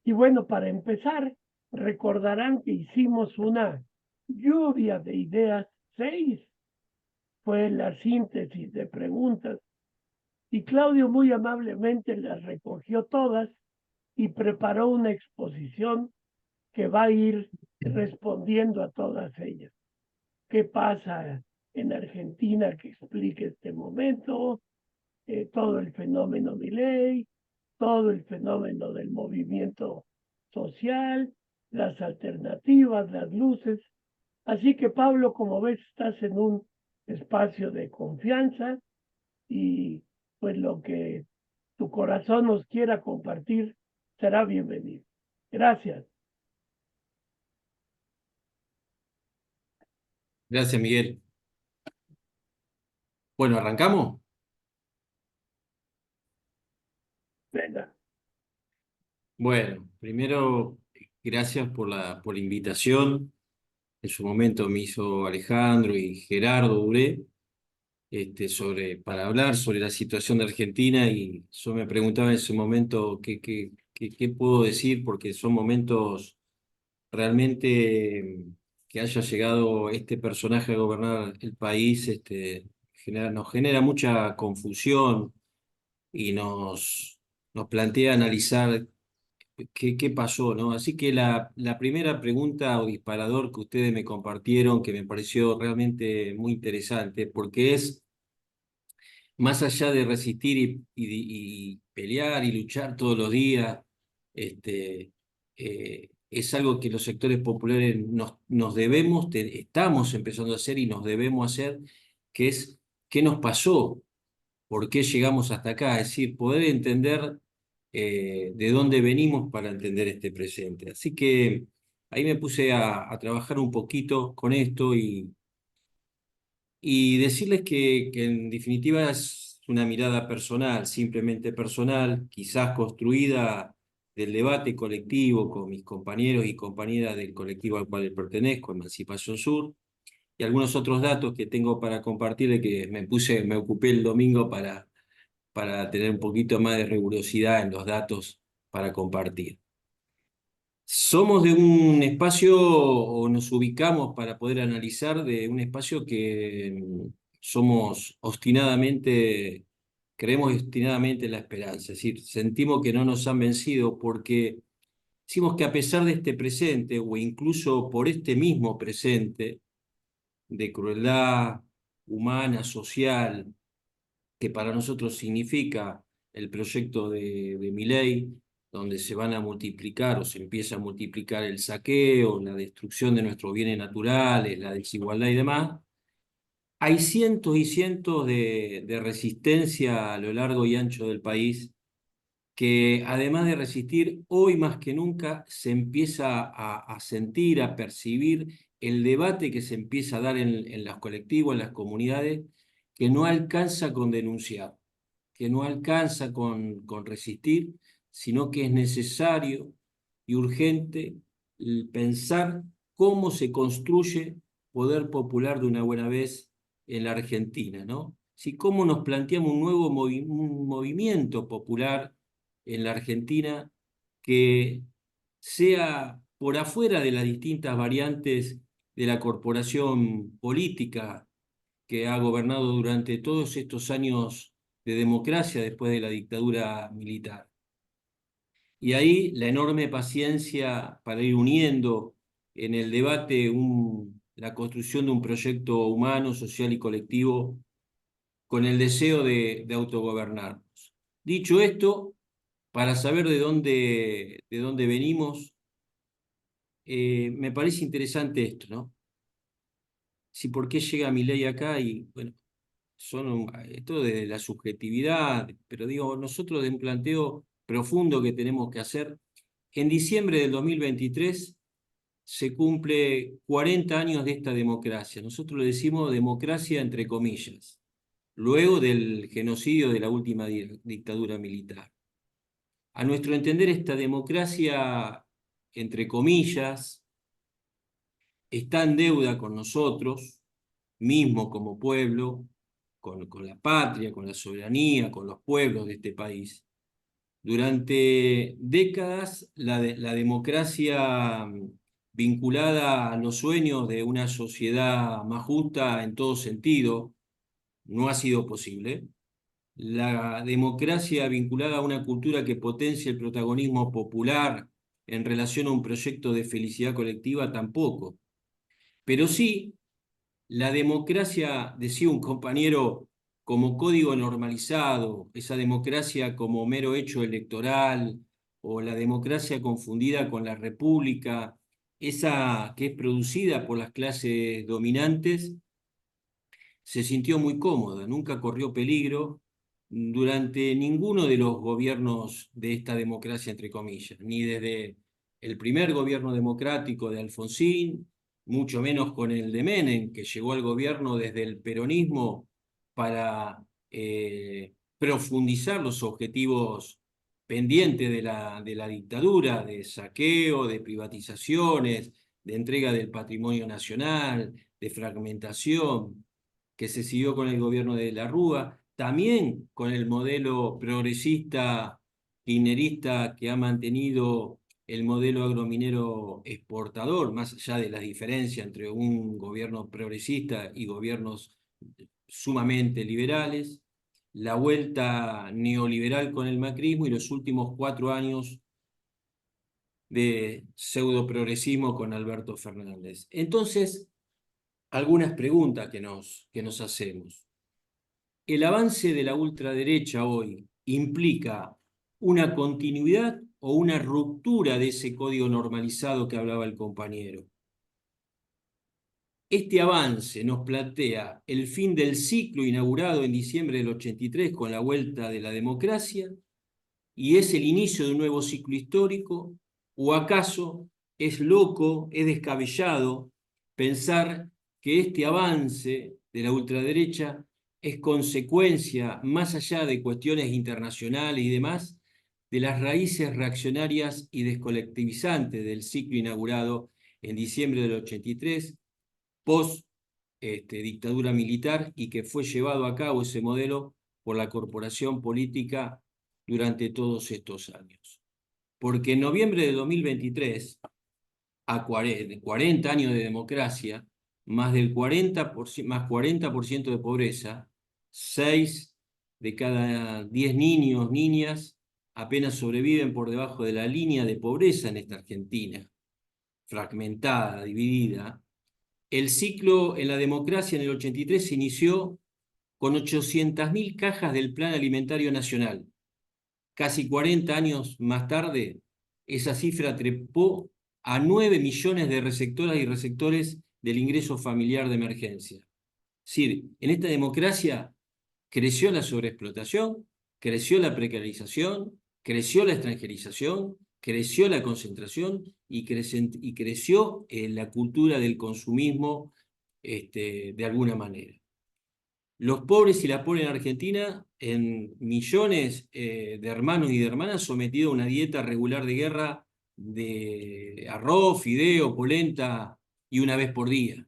Y bueno, para empezar, recordarán que hicimos una lluvia de ideas, 6 fue la síntesis de preguntas, y Claudio muy amablemente las recogió todas y preparó una exposición que va a ir respondiendo a todas ellas. ¿Qué pasa en Argentina que explique este momento? Todo el fenómeno Milei, todo el fenómeno del movimiento social, las alternativas, las luces. Así que Pablo, como ves, estás en un espacio de confianza y pues lo que tu corazón nos quiera compartir será bienvenido. Gracias. Gracias, Miguel. Bueno, ¿arrancamos? Venga. Bueno, primero, gracias por la invitación. En su momento me hizo Alejandro y Gerardo Duré para hablar sobre la situación de Argentina y yo me preguntaba en ese momento qué puedo decir porque son momentos realmente que haya llegado este personaje a gobernar el país, nos genera mucha confusión y nos plantea analizar qué pasó, ¿no? Así que la primera pregunta o disparador que ustedes me compartieron, que me pareció realmente muy interesante, porque es, más allá de resistir y pelear y luchar todos los días, es algo que los sectores populares nos debemos, estamos empezando a hacer y nos debemos hacer, que es qué nos pasó, por qué llegamos hasta acá, es decir, poder entender de dónde venimos para entender este presente. Así que ahí me puse a trabajar un poquito con esto y decirles que en definitiva es una mirada personal, simplemente personal, quizás construida del debate colectivo con mis compañeros y compañeras del colectivo al cual pertenezco, Emancipación Sur, y algunos otros datos que tengo para compartir que me ocupé el domingo para tener un poquito más de rigurosidad en los datos para compartir. Somos de un espacio, o nos ubicamos para poder analizar, de un espacio que somos obstinadamente, creemos obstinadamente en la esperanza, es decir, sentimos que no nos han vencido porque decimos que a pesar de este presente, o incluso por este mismo presente, de crueldad humana, social, que para nosotros significa el proyecto de Milei, donde se van a multiplicar o se empieza a multiplicar el saqueo, la destrucción de nuestros bienes naturales, la desigualdad y demás, hay cientos y cientos de resistencia a lo largo y ancho del país que además de resistir, hoy más que nunca se empieza a sentir, a percibir el debate que se empieza a dar en los colectivos, en las comunidades, que no alcanza con denunciar, que no alcanza con resistir, sino que es necesario y urgente pensar cómo se construye poder popular de una buena vez en la Argentina, ¿no? Si cómo nos planteamos un nuevo un movimiento popular en la Argentina que sea por afuera de las distintas variantes de la corporación política que ha gobernado durante todos estos años de democracia después de la dictadura militar. Y ahí la enorme paciencia para ir uniendo en el debate la construcción de un proyecto humano, social y colectivo con el deseo de autogobernarnos. Dicho esto, para saber de dónde venimos, me parece interesante esto, ¿no? Si por qué llega Milei acá y, bueno, esto de la subjetividad, pero digo, nosotros de un planteo profundo que tenemos que hacer, en diciembre del 2023 se cumple 40 años de esta democracia. Nosotros le decimos democracia entre comillas, luego del genocidio de la última dictadura militar. A nuestro entender, esta democracia, entre comillas, está en deuda con nosotros, mismo como pueblo, con la patria, con la soberanía, con los pueblos de este país. Durante décadas, la democracia vinculada a los sueños de una sociedad más justa en todo sentido no ha sido posible. La democracia vinculada a una cultura que potencie el protagonismo popular en relación a un proyecto de felicidad colectiva tampoco. Pero sí, la democracia, decía un compañero, como código normalizado, esa democracia como mero hecho electoral, o la democracia confundida con la república, esa que es producida por las clases dominantes, se sintió muy cómoda, nunca corrió peligro durante ninguno de los gobiernos de esta democracia, entre comillas, ni desde el primer gobierno democrático de Alfonsín, mucho menos con el de Menem, que llegó al gobierno desde el peronismo para profundizar los objetivos pendientes de la dictadura, de saqueo, de privatizaciones, de entrega del patrimonio nacional, de fragmentación, que se siguió con el gobierno de la Rúa, también con el modelo progresista, kirchnerista que ha mantenido el modelo agrominero exportador, más allá de las diferencias entre un gobierno progresista y gobiernos sumamente liberales, la vuelta neoliberal con el macrismo y los últimos 4 años de pseudo progresismo con Alberto Fernández. Entonces, algunas preguntas que nos hacemos. ¿El avance de la ultraderecha hoy implica una continuidad o una ruptura de ese código normalizado que hablaba el compañero? Este avance nos plantea el fin del ciclo inaugurado en diciembre del 83 con la vuelta de la democracia y es el inicio de un nuevo ciclo histórico, o acaso es loco, es descabellado pensar que este avance de la ultraderecha es consecuencia, más allá de cuestiones internacionales y demás, de las raíces reaccionarias y descolectivizantes del ciclo inaugurado en diciembre del 83, post dictadura militar, y que fue llevado a cabo ese modelo por la corporación política durante todos estos años. Porque en noviembre de 2023, a 40 años de democracia, más del 40% de pobreza, 6 de cada 10 niños, niñas, apenas sobreviven por debajo de la línea de pobreza en esta Argentina, fragmentada, dividida. El ciclo en la democracia en el 83 se inició con 800.000 cajas del Plan Alimentario Nacional. Casi 40 años más tarde, esa cifra trepó a 9 millones de receptoras y receptores del ingreso familiar de emergencia. Es decir, en esta democracia creció la sobreexplotación, creció la precarización, creció la extranjerización, creció la concentración y creció la cultura del consumismo de alguna manera. Los pobres y la pobre en Argentina, en millones de hermanos y de hermanas sometidos a una dieta regular de guerra de arroz, fideo, polenta y una vez por día.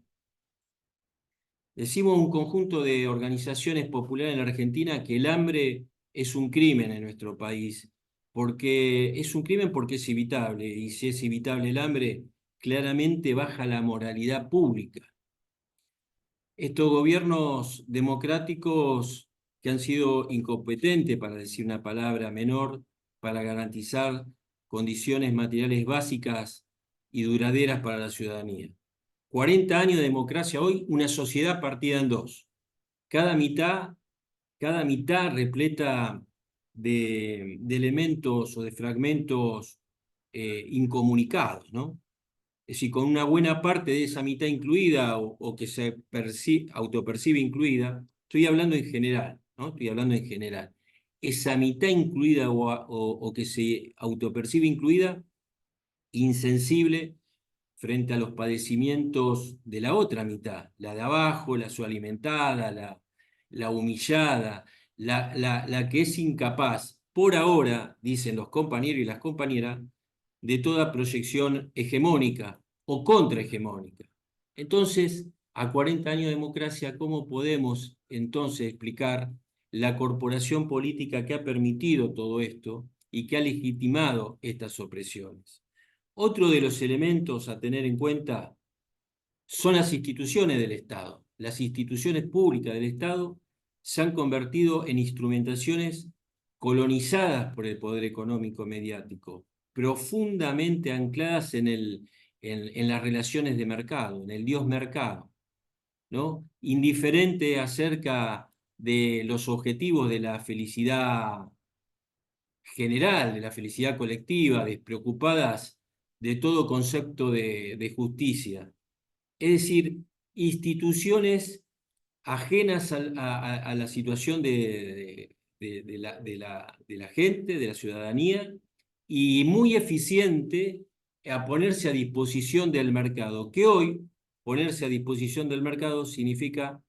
Decimos un conjunto de organizaciones populares en la Argentina que el hambre es un crimen en nuestro país, porque es un crimen porque es evitable, y si es evitable el hambre, claramente baja la moralidad pública. Estos gobiernos democráticos que han sido incompetentes, para decir una palabra menor, para garantizar condiciones materiales básicas y duraderas para la ciudadanía. 40 años de democracia hoy, una sociedad partida en dos. Cada mitad repleta de elementos o de fragmentos incomunicados, ¿no? Es decir, con una buena parte de esa mitad incluida o que se autopercibe incluida, estoy hablando en general, ¿no? Estoy hablando en general. Esa mitad incluida o que se autopercibe incluida, insensible frente a los padecimientos de la otra mitad, la de abajo, la subalimentada, la humillada, la que es incapaz, por ahora, dicen los compañeros y las compañeras, de toda proyección hegemónica o contrahegemónica. Entonces, a 40 años de democracia, ¿cómo podemos entonces explicar la corporación política que ha permitido todo esto y que ha legitimado estas opresiones. Otro de los elementos a tener en cuenta son las instituciones del Estado. Las instituciones públicas del Estado se han convertido en instrumentaciones colonizadas por el poder económico mediático, profundamente ancladas en las relaciones de mercado, en el dios mercado, ¿no? Indiferente acerca de los objetivos de la felicidad general, de la felicidad colectiva, despreocupadas de todo concepto de justicia. Es decir, instituciones ajenas a la situación de la gente, de la ciudadanía, y muy eficiente a ponerse a disposición del mercado, que hoy ponerse a disposición del mercado significa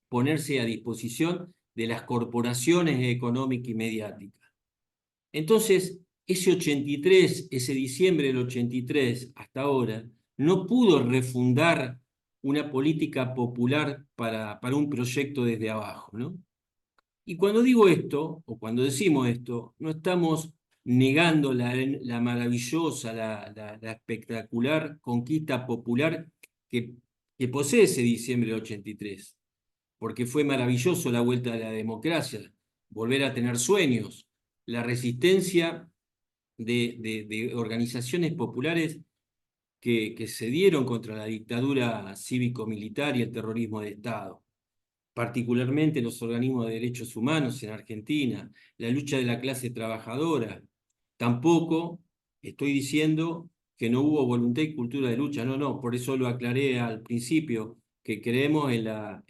ponerse a disposición de las corporaciones económicas y mediáticas. Entonces, ese 83, ese diciembre del 83 hasta ahora, no pudo refundar una política popular para un proyecto desde abajo, ¿no? Y cuando digo esto, o cuando decimos esto, no estamos negando la maravillosa, la espectacular conquista popular que posee ese diciembre del 83, porque fue maravilloso la vuelta a la democracia, volver a tener sueños, la resistencia de organizaciones populares que se dieron contra la dictadura cívico-militar y el terrorismo de Estado, particularmente los organismos de derechos humanos en Argentina, la lucha de la clase trabajadora. Tampoco estoy diciendo que no hubo voluntad y cultura de lucha, no, por eso lo aclaré al principio, que creemos en la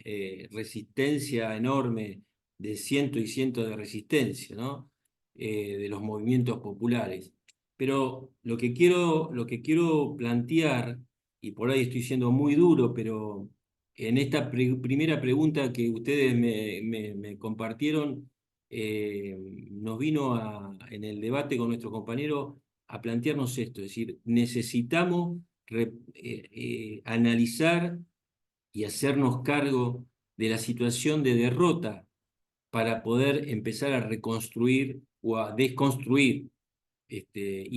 resistencia enorme de cientos y cientos de resistencia, ¿no? De los movimientos populares. Pero lo que quiero plantear, y por ahí estoy siendo muy duro, pero en esta primera pregunta que ustedes me compartieron, nos vino en el debate con nuestro compañero a plantearnos esto, es decir, necesitamos analizar y hacernos cargo de la situación de derrota para poder empezar a reconstruir o a desconstruir y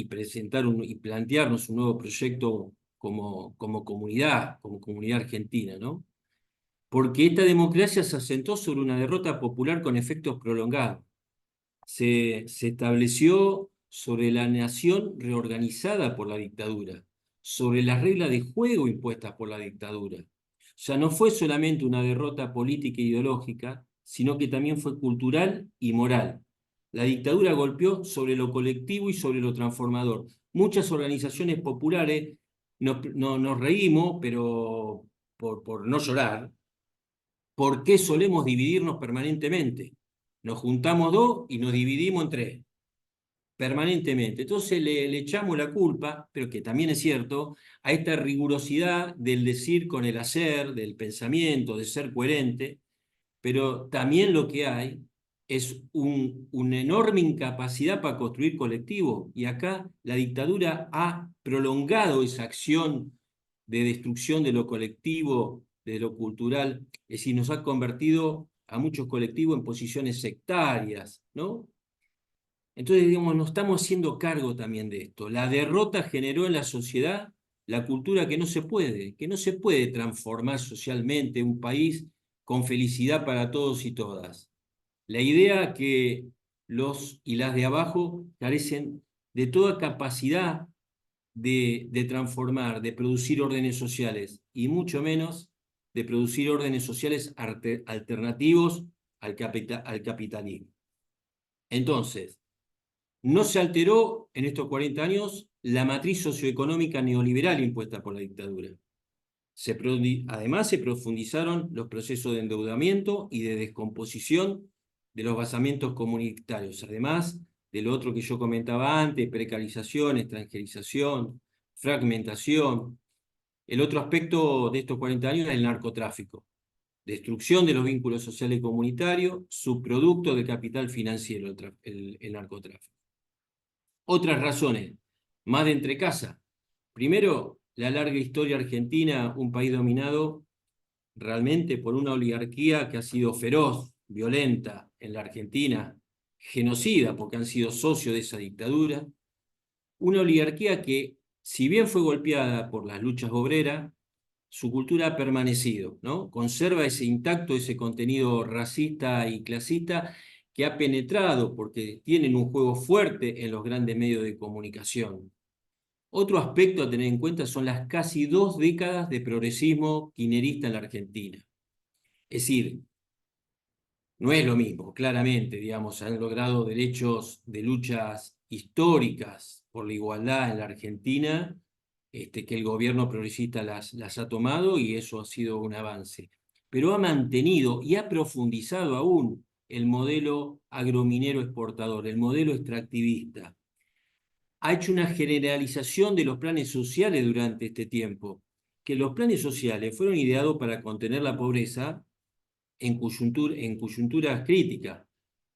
y plantearnos un nuevo proyecto como comunidad argentina, ¿no? Porque esta democracia se asentó sobre una derrota popular con efectos prolongados. Se estableció sobre la nación reorganizada por la dictadura, sobre las reglas de juego impuestas por la dictadura. O sea, no fue solamente una derrota política e ideológica, sino que también fue cultural y moral. La dictadura golpeó sobre lo colectivo y sobre lo transformador. Muchas organizaciones populares nos reímos, pero por no llorar. ¿Por qué solemos dividirnos permanentemente? Nos juntamos dos y nos dividimos en tres, permanentemente. Entonces le echamos la culpa, pero que también es cierto, a esta rigurosidad del decir con el hacer, del pensamiento, de ser coherente, pero también lo que hay es una enorme incapacidad para construir colectivo, y acá la dictadura ha prolongado esa acción de destrucción de lo colectivo, de lo cultural, es decir, nos ha convertido a muchos colectivos en posiciones sectarias, ¿no? Entonces, digamos, nos estamos haciendo cargo también de esto. La derrota generó en la sociedad la cultura que no se puede transformar socialmente un país con felicidad para todos y todas. La idea que los y las de abajo carecen de toda capacidad de transformar, de producir órdenes sociales, y mucho menos de producir órdenes sociales alternativos al capitalismo. Entonces, no se alteró en estos 40 años la matriz socioeconómica neoliberal impuesta por la dictadura. Además, se profundizaron los procesos de endeudamiento y de descomposición de los basamentos comunitarios, además de lo otro que yo comentaba antes: precarización, extranjerización, fragmentación. El otro aspecto de estos 40 años es el narcotráfico. Destrucción de los vínculos sociales y comunitarios, subproducto del capital financiero, el narcotráfico. Otras razones, más de entrecasa. Primero, la larga historia argentina, un país dominado realmente por una oligarquía que ha sido feroz, violenta en la Argentina, genocida, porque han sido socios de esa dictadura, una oligarquía que, si bien fue golpeada por las luchas obreras, su cultura ha permanecido, ¿no? Conserva ese intacto, ese contenido racista y clasista que ha penetrado porque tienen un juego fuerte en los grandes medios de comunicación. Otro aspecto a tener en cuenta son las casi 2 décadas de progresismo kirchnerista en la Argentina. Es decir, no es lo mismo, claramente, digamos, han logrado derechos de luchas históricas por la igualdad en la Argentina, que el gobierno progresista las ha tomado y eso ha sido un avance. Pero ha mantenido y ha profundizado aún el modelo agrominero exportador, el modelo extractivista. Ha hecho una generalización de los planes sociales durante este tiempo, que los planes sociales fueron ideados para contener la pobreza en coyunturas críticas,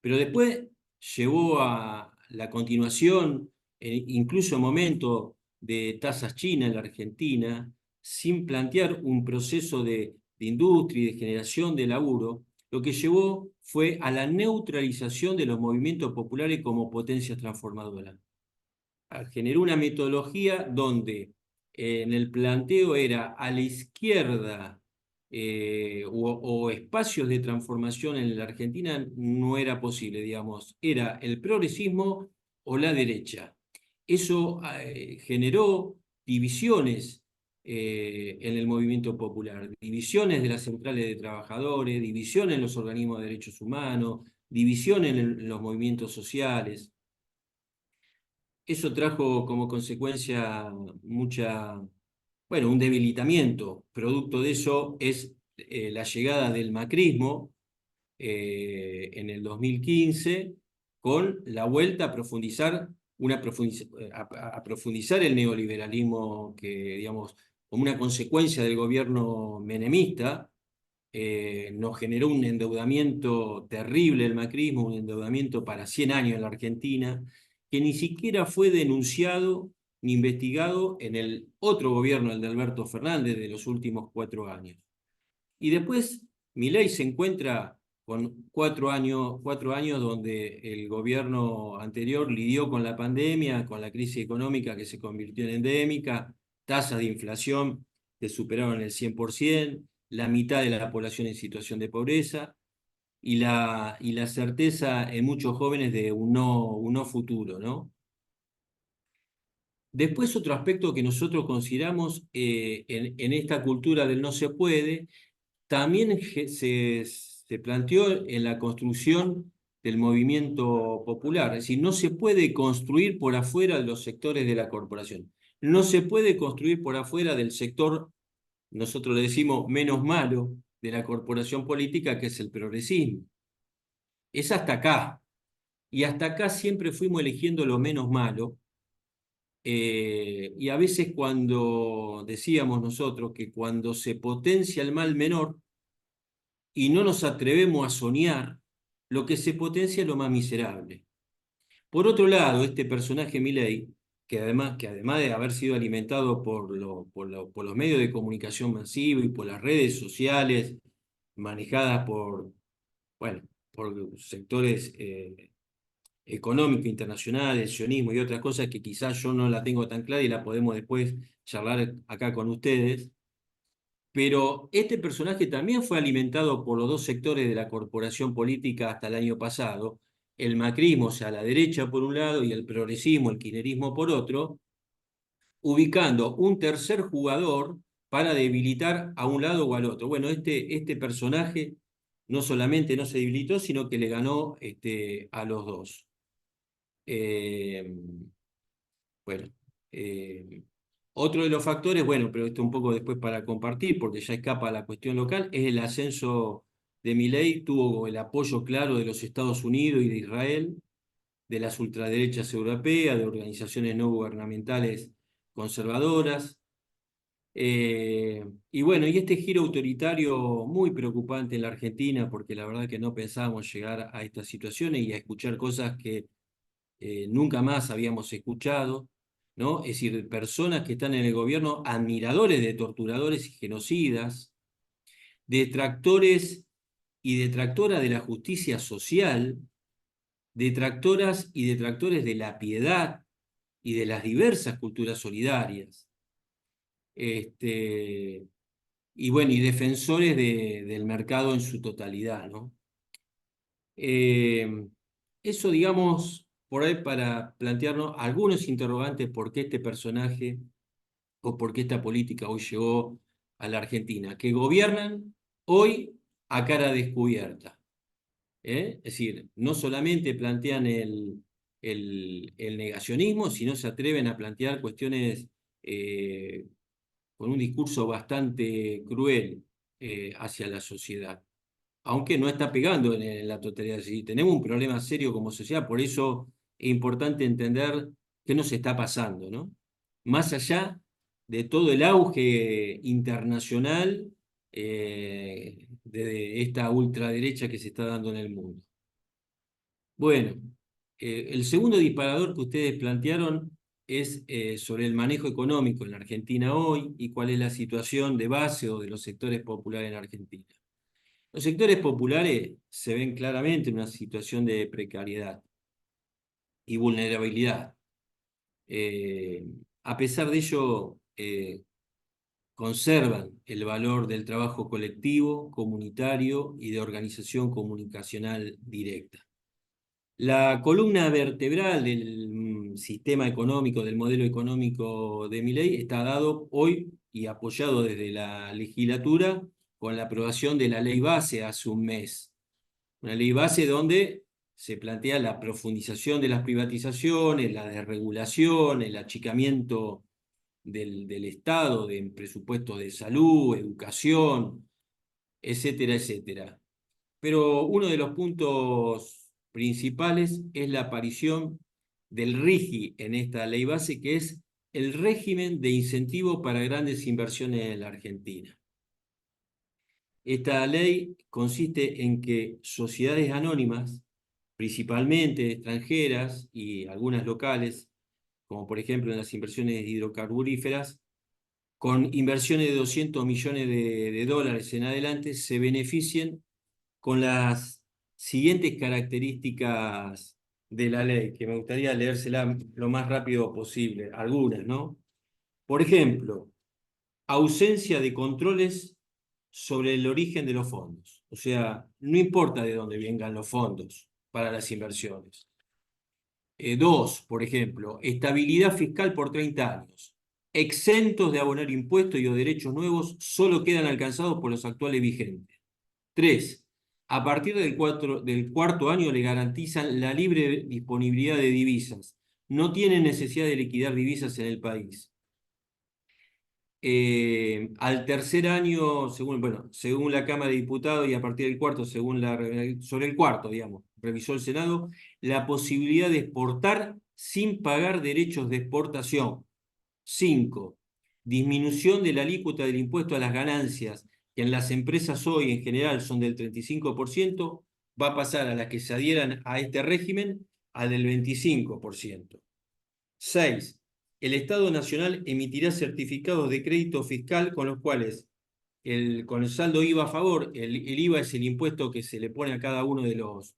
pero después llevó a la continuación, incluso en momentos de tasas chinas en la Argentina, sin plantear un proceso de industria y de generación de laburo, lo que llevó fue a la neutralización de los movimientos populares como potencias transformadoras. Generó una metodología donde en el planteo era a la izquierda o espacios de transformación en la Argentina no era posible, digamos, era el progresismo o la derecha. Eso generó divisiones en el movimiento popular, divisiones de las centrales de trabajadores, divisiones en los organismos de derechos humanos, divisiones en los movimientos sociales. Eso trajo como consecuencia un debilitamiento. Producto de eso es la llegada del macrismo en el 2015 con la vuelta a profundizar, a profundizar el neoliberalismo que, digamos, como una consecuencia del gobierno menemista, nos generó un endeudamiento terrible el macrismo, un endeudamiento para 100 años en la Argentina, que ni siquiera fue denunciado ni investigado en el otro gobierno, el de Alberto Fernández, de los últimos 4 años. Y después Milei se encuentra con 4 años donde el gobierno anterior lidió con la pandemia, con la crisis económica que se convirtió en endémica, tasas de inflación que superaron el 100%, la mitad de la población en situación de pobreza y la certeza en muchos jóvenes de un no futuro, ¿no? Después otro aspecto que nosotros consideramos en esta cultura del no se puede, también se planteó en la construcción del movimiento popular, es decir, no se puede construir por afuera de los sectores de la corporación, no se puede construir por afuera del sector, nosotros le decimos menos malo, de la corporación política, que es el progresismo. Es hasta acá, y hasta acá siempre fuimos eligiendo lo menos malo, y a veces cuando decíamos nosotros que cuando se potencia el mal menor, y no nos atrevemos a soñar, lo que se potencia es lo más miserable. Por otro lado, este personaje Milei, que además de haber sido alimentado por los medios de comunicación masivos y por las redes sociales manejadas bueno, por sectores económicos internacionales, sionismo y otras cosas que quizás yo no la tengo tan clara y la podemos después charlar acá con ustedes, pero este personaje también fue alimentado por los dos sectores de la corporación política hasta el año pasado, el macrismo, o sea, la derecha por un lado, y el progresismo, el kirchnerismo por otro, ubicando un tercer jugador para debilitar a un lado o al otro. Bueno, este personaje no solamente no se debilitó, sino que le ganó a los dos. Eh, bueno, eh, otro de los factores, bueno, pero esto un poco después para compartir, porque ya escapa a la cuestión local, es el ascenso de Milei, tuvo el apoyo claro de los Estados Unidos y de Israel, de las ultraderechas europeas, de organizaciones no gubernamentales conservadoras. Y bueno, y este giro autoritario muy preocupante en la Argentina, porque la verdad que no pensábamos llegar a estas situaciones y a escuchar cosas que nunca más habíamos escuchado, ¿no? Es decir, personas que están en el gobierno, admiradores de torturadores y genocidas, detractores y detractoras de la justicia social, detractoras y detractores de la piedad y de las diversas culturas solidarias. Y bueno, y defensores del mercado en su totalidad, ¿no? Eso, digamos, por ahí para plantearnos algunos interrogantes por qué este personaje o por qué esta política hoy llegó a la Argentina, que gobiernan hoy a cara descubierta. Es decir, no solamente plantean el negacionismo, sino se atreven a plantear cuestiones eh, con un discurso bastante cruel hacia la sociedad, aunque no está pegando en la totalidad. Sí, tenemos un problema serio como sociedad, por eso es importante entender qué nos está pasando, ¿no? Más allá de todo el auge internacional de esta ultraderecha que se está dando en el mundo. Bueno, el segundo disparador que ustedes plantearon es sobre el manejo económico en la Argentina hoy y cuál es la situación de base o de los sectores populares en Argentina. Los sectores populares se ven claramente en una situación de precariedad y vulnerabilidad. Eh, a pesar de ello, conservan el valor del trabajo colectivo, comunitario y de organización comunicacional directa. La columna vertebral del sistema económico, del modelo económico de Milei, está dado hoy y apoyado desde la legislatura con la aprobación de la ley base hace un mes. Una ley base donde se plantea la profundización de las privatizaciones, la desregulación, el achicamiento del Estado, de presupuestos de salud, educación, etcétera, etcétera. Pero uno de los puntos principales es la aparición del RIGI en esta ley base, que es el régimen de incentivo para grandes inversiones en la Argentina. Esta ley consiste en que sociedades anónimas, principalmente extranjeras y algunas locales, como por ejemplo en las inversiones hidrocarburíferas, con inversiones de 200 millones de dólares en adelante, se beneficien con las siguientes características de la ley, que me gustaría leérsela lo más rápido posible, algunas, ¿no? Por ejemplo, ausencia de controles sobre el origen de los fondos. O sea, no importa de dónde vengan los fondos para las inversiones. Dos, por ejemplo, estabilidad fiscal por 30 años. Exentos de abonar impuestos y o derechos nuevos solo quedan alcanzados por los actuales vigentes. Tres, a partir del cuarto año le garantizan la libre disponibilidad de divisas. No tienen necesidad de liquidar divisas en el país. Al tercer año, según la Cámara de Diputados y a partir del cuarto, sobre el cuarto, digamos, revisó el Senado, la posibilidad de exportar sin pagar derechos de exportación. 5. Disminución de la alícuota del impuesto a las ganancias, que en las empresas hoy en general son del 35%, va a pasar a las que se adhieran a este régimen al del 25%. 6. El Estado Nacional emitirá certificados de crédito fiscal con los cuales, con el saldo IVA a favor, el IVA es el impuesto que se le pone a cada uno de los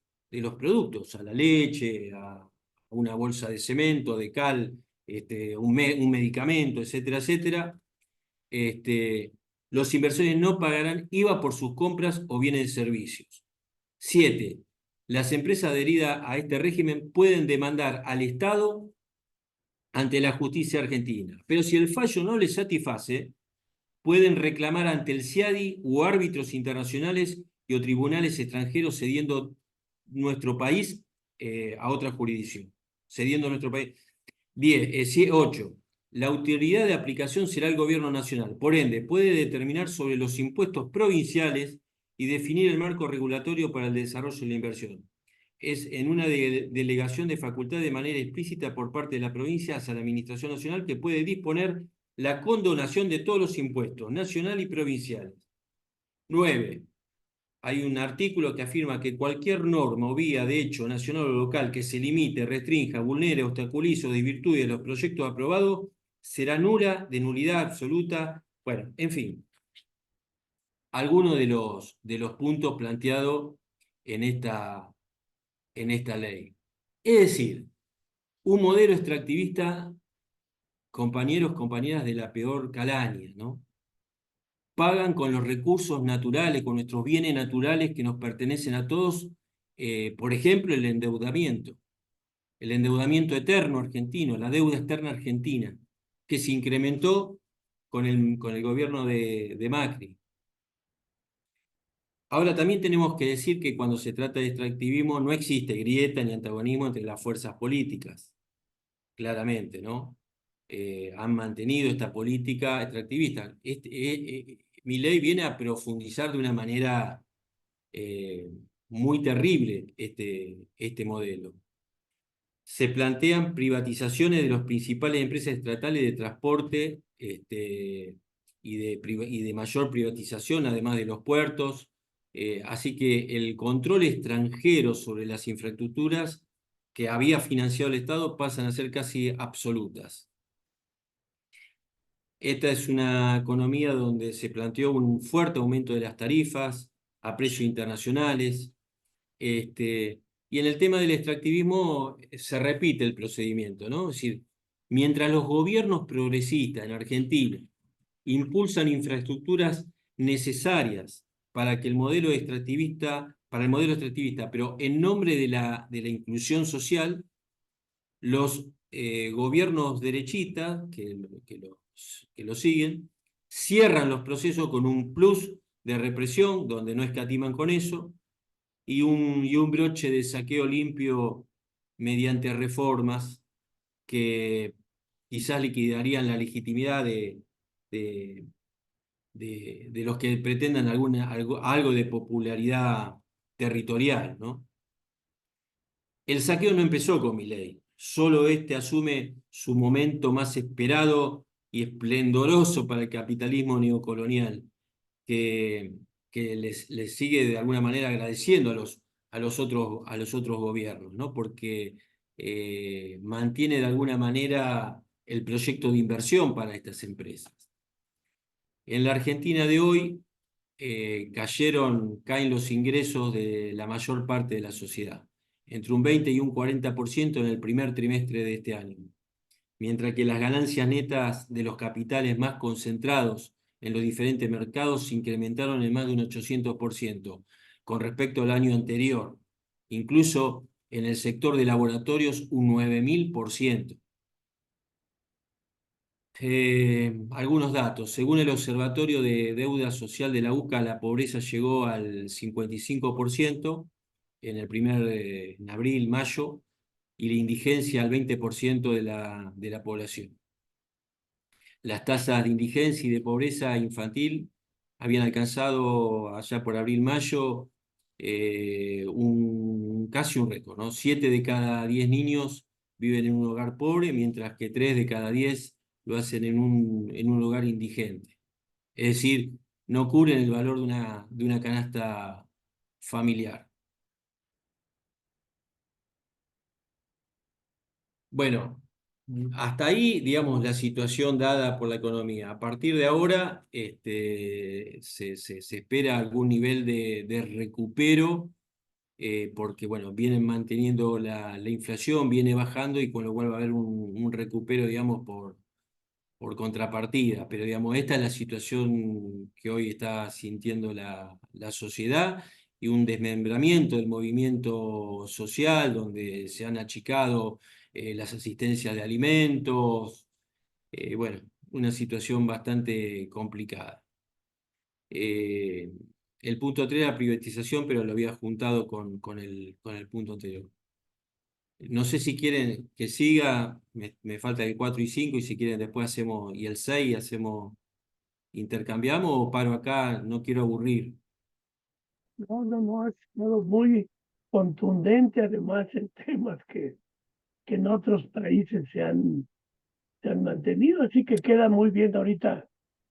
productos, a la leche, a una bolsa de cemento, de cal, un medicamento, etcétera, etcétera. Los inversores no pagarán IVA por sus compras o bienes de servicios. 7. Las empresas adheridas a este régimen pueden demandar al Estado ante la justicia argentina, pero si el fallo no les satisface, pueden reclamar ante el CIADI u árbitros internacionales y o tribunales extranjeros cediendo nuestro país a otra jurisdicción. Cediendo nuestro país. 8. La autoridad de aplicación será el gobierno nacional. Por ende, puede determinar sobre los impuestos provinciales y definir el marco regulatorio para el desarrollo de la inversión. Es en una delegación de facultad de manera explícita por parte de la provincia hacia la Administración Nacional que puede disponer la condonación de todos los impuestos, nacional y provinciales. 9. Hay un artículo que afirma que cualquier norma o vía de hecho nacional o local que se limite, restrinja, vulnere, obstaculice o desvirtúe los proyectos aprobados será nula, de nulidad absoluta. Bueno, en fin, algunos de los puntos planteados en esta ley. Es decir, un modelo extractivista, compañeros, compañeras de la peor calaña, ¿no? Pagan con los recursos naturales, con nuestros bienes naturales que nos pertenecen a todos, por ejemplo, el endeudamiento eterno argentino, la deuda externa argentina, que se incrementó con el gobierno de Macri. Ahora también tenemos que decir que cuando se trata de extractivismo no existe grieta ni antagonismo entre las fuerzas políticas, claramente, ¿no? Han mantenido esta política extractivista. Milei viene a profundizar de una manera eh, muy terrible este modelo. Se plantean privatizaciones de las principales empresas estatales de transporte y de mayor privatización, además de los puertos. Así que el control extranjero sobre las infraestructuras que había financiado el Estado pasan a ser casi absolutas. Esta es una economía donde se planteó un fuerte aumento de las tarifas a precios internacionales. Y en el tema del extractivismo se repite el procedimiento, ¿no? Es decir, mientras los gobiernos progresistas en Argentina impulsan infraestructuras necesarias para que el modelo extractivista, para el modelo extractivista, pero en nombre de la inclusión social, los gobiernos derechistas que lo siguen cierran los procesos con un plus de represión, donde no escatiman con eso, y un broche de saqueo limpio mediante reformas que quizás liquidarían la legitimidad de, de los que pretendan algo de popularidad territorial, ¿no? El saqueo no empezó con Milei, solo este asume su momento más esperado y esplendoroso para el capitalismo neocolonial, que, que les sigue de alguna manera agradeciendo a los otros gobiernos, ¿no? Porque mantiene de alguna manera el proyecto de inversión para estas empresas. En la Argentina de hoy caen los ingresos de la mayor parte de la sociedad, entre un 20 y un 40% en el primer trimestre de este año, mientras que las ganancias netas de los capitales más concentrados en los diferentes mercados se incrementaron en más de un 800% con respecto al año anterior, incluso en el sector de laboratorios un 9000%. Algunos datos. Según el Observatorio de Deuda Social de la UCA, la pobreza llegó al 55% en en abril, mayo, y la indigencia al 20% de la población. Las tasas de indigencia y de pobreza infantil habían alcanzado allá por abril-mayo casi un récord, ¿no? 7 de cada 10 niños viven en un hogar pobre, mientras que 3 de cada 10 lo hacen en un hogar indigente. Es decir, no cubren el valor de una canasta familiar. Bueno, hasta ahí, digamos, la situación dada por la economía. A partir de ahora, se espera algún nivel de recupero, porque, bueno, vienen manteniendo la inflación, viene bajando y con lo cual va a haber un recupero, digamos, por contrapartida. Pero, digamos, esta es la situación que hoy está sintiendo la sociedad y un desmembramiento del movimiento social, donde se han achicado las asistencias de alimentos, bueno, una situación bastante complicada. Eh, el punto 3 la privatización, pero lo había juntado con el punto anterior. No sé si quieren que siga, me falta el 4 y 5 y si quieren después hacemos, y el 6 hacemos, intercambiamos o paro acá, no quiero aburrir. No, no, no, ha sido muy contundente, además, en temas que en otros países se han mantenido, así que queda muy bien ahorita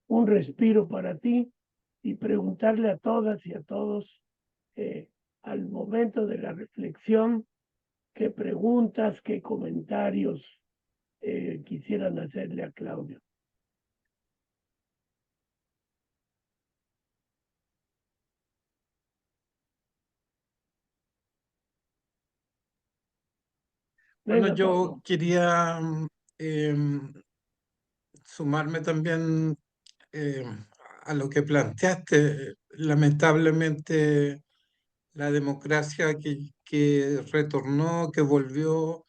un respiro para ti y preguntarle a todas y a todos eh, al momento de la reflexión qué preguntas, qué comentarios quisieran hacerle a Claudio. Bueno, Venga, yo Pablo. quería sumarme también eh, a lo que planteaste. Lamentablemente, la democracia que retornó, que volvió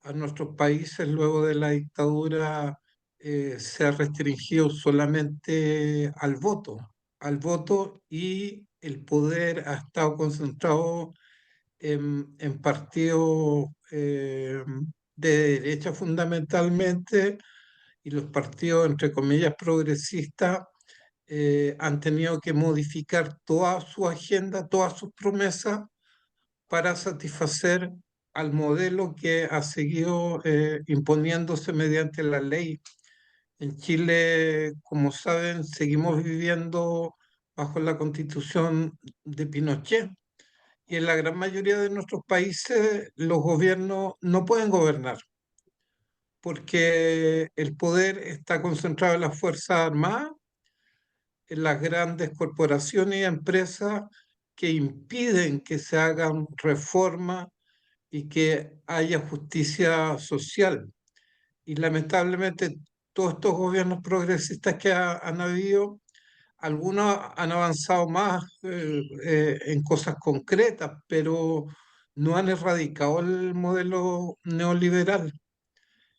a nuestros países luego de la dictadura, se ha restringido solamente al voto y el poder ha estado concentrado en partidos de derecha fundamentalmente, y los partidos, entre comillas, progresistas han tenido que modificar toda su agenda, todas sus promesas para satisfacer al modelo que ha seguido imponiéndose mediante la ley. En Chile, como saben, seguimos viviendo bajo la Constitución de Pinochet, y en la gran mayoría de nuestros países los gobiernos no pueden gobernar porque el poder está concentrado en las Fuerzas Armadas, en las grandes corporaciones y empresas que impiden que se hagan reformas y que haya justicia social. Y lamentablemente todos estos gobiernos progresistas que han habido, algunos han avanzado más en cosas concretas, pero no han erradicado el modelo neoliberal.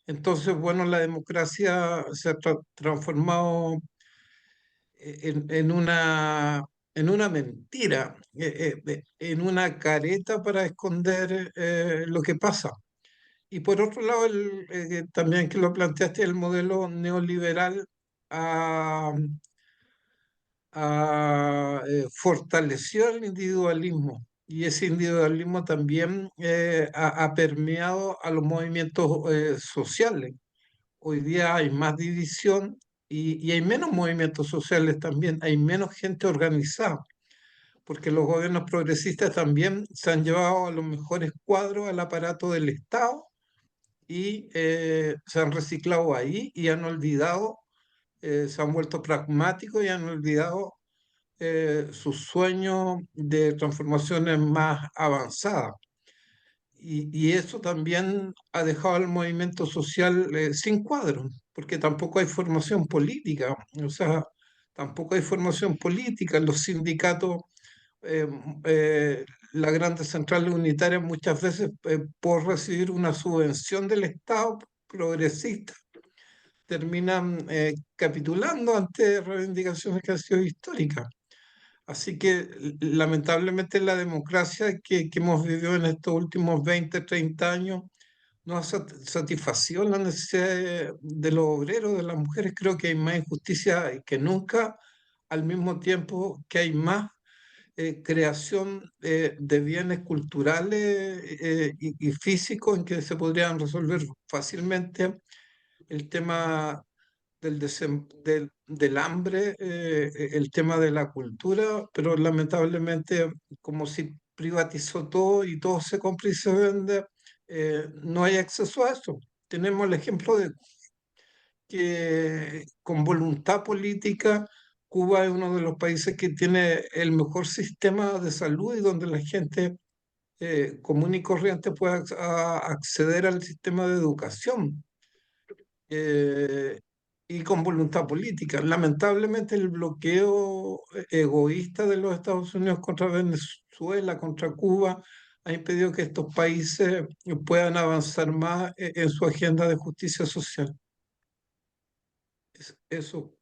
Entonces, bueno, la democracia se ha transformado en una mentira, en una careta para esconder lo que pasa. Y por otro lado, también que lo planteaste, el modelo neoliberal ha, fortaleció el individualismo, y ese individualismo también ha permeado a los movimientos sociales. Hoy día hay más división y hay menos movimientos sociales también, hay menos gente organizada, porque los gobiernos progresistas también se han llevado a los mejores cuadros al aparato del Estado y se han reciclado ahí y han olvidado, se han vuelto pragmáticos y han olvidado sus sueños de transformaciones más avanzadas. Y eso también ha dejado al movimiento social sin cuadro, porque tampoco hay formación política, o sea, tampoco hay formación política. Los sindicatos, eh, las grandes centrales unitarias muchas veces por recibir una subvención del Estado progresista terminan capitulando ante reivindicaciones que han sido históricas. Así que lamentablemente la democracia que hemos vivido en estos últimos 20, 30 años no ha satisfacido las necesidades de los obreros, de las mujeres. Creo que hay más injusticia que nunca, al mismo tiempo que hay más creación de bienes culturales y físicos en que se podrían resolver fácilmente el tema del hambre, el tema de la cultura, pero lamentablemente, como si privatizó todo y todo se compra y se vende, no hay acceso a eso. Tenemos el ejemplo de que con voluntad política, Cuba es uno de los países que tiene el mejor sistema de salud y donde la gente común y corriente puede acceder al sistema de educación, eh, y con voluntad política. Lamentablemente el bloqueo egoísta de los Estados Unidos contra Venezuela, contra Cuba, ha impedido que estos países puedan avanzar más en su agenda de justicia social. Eso.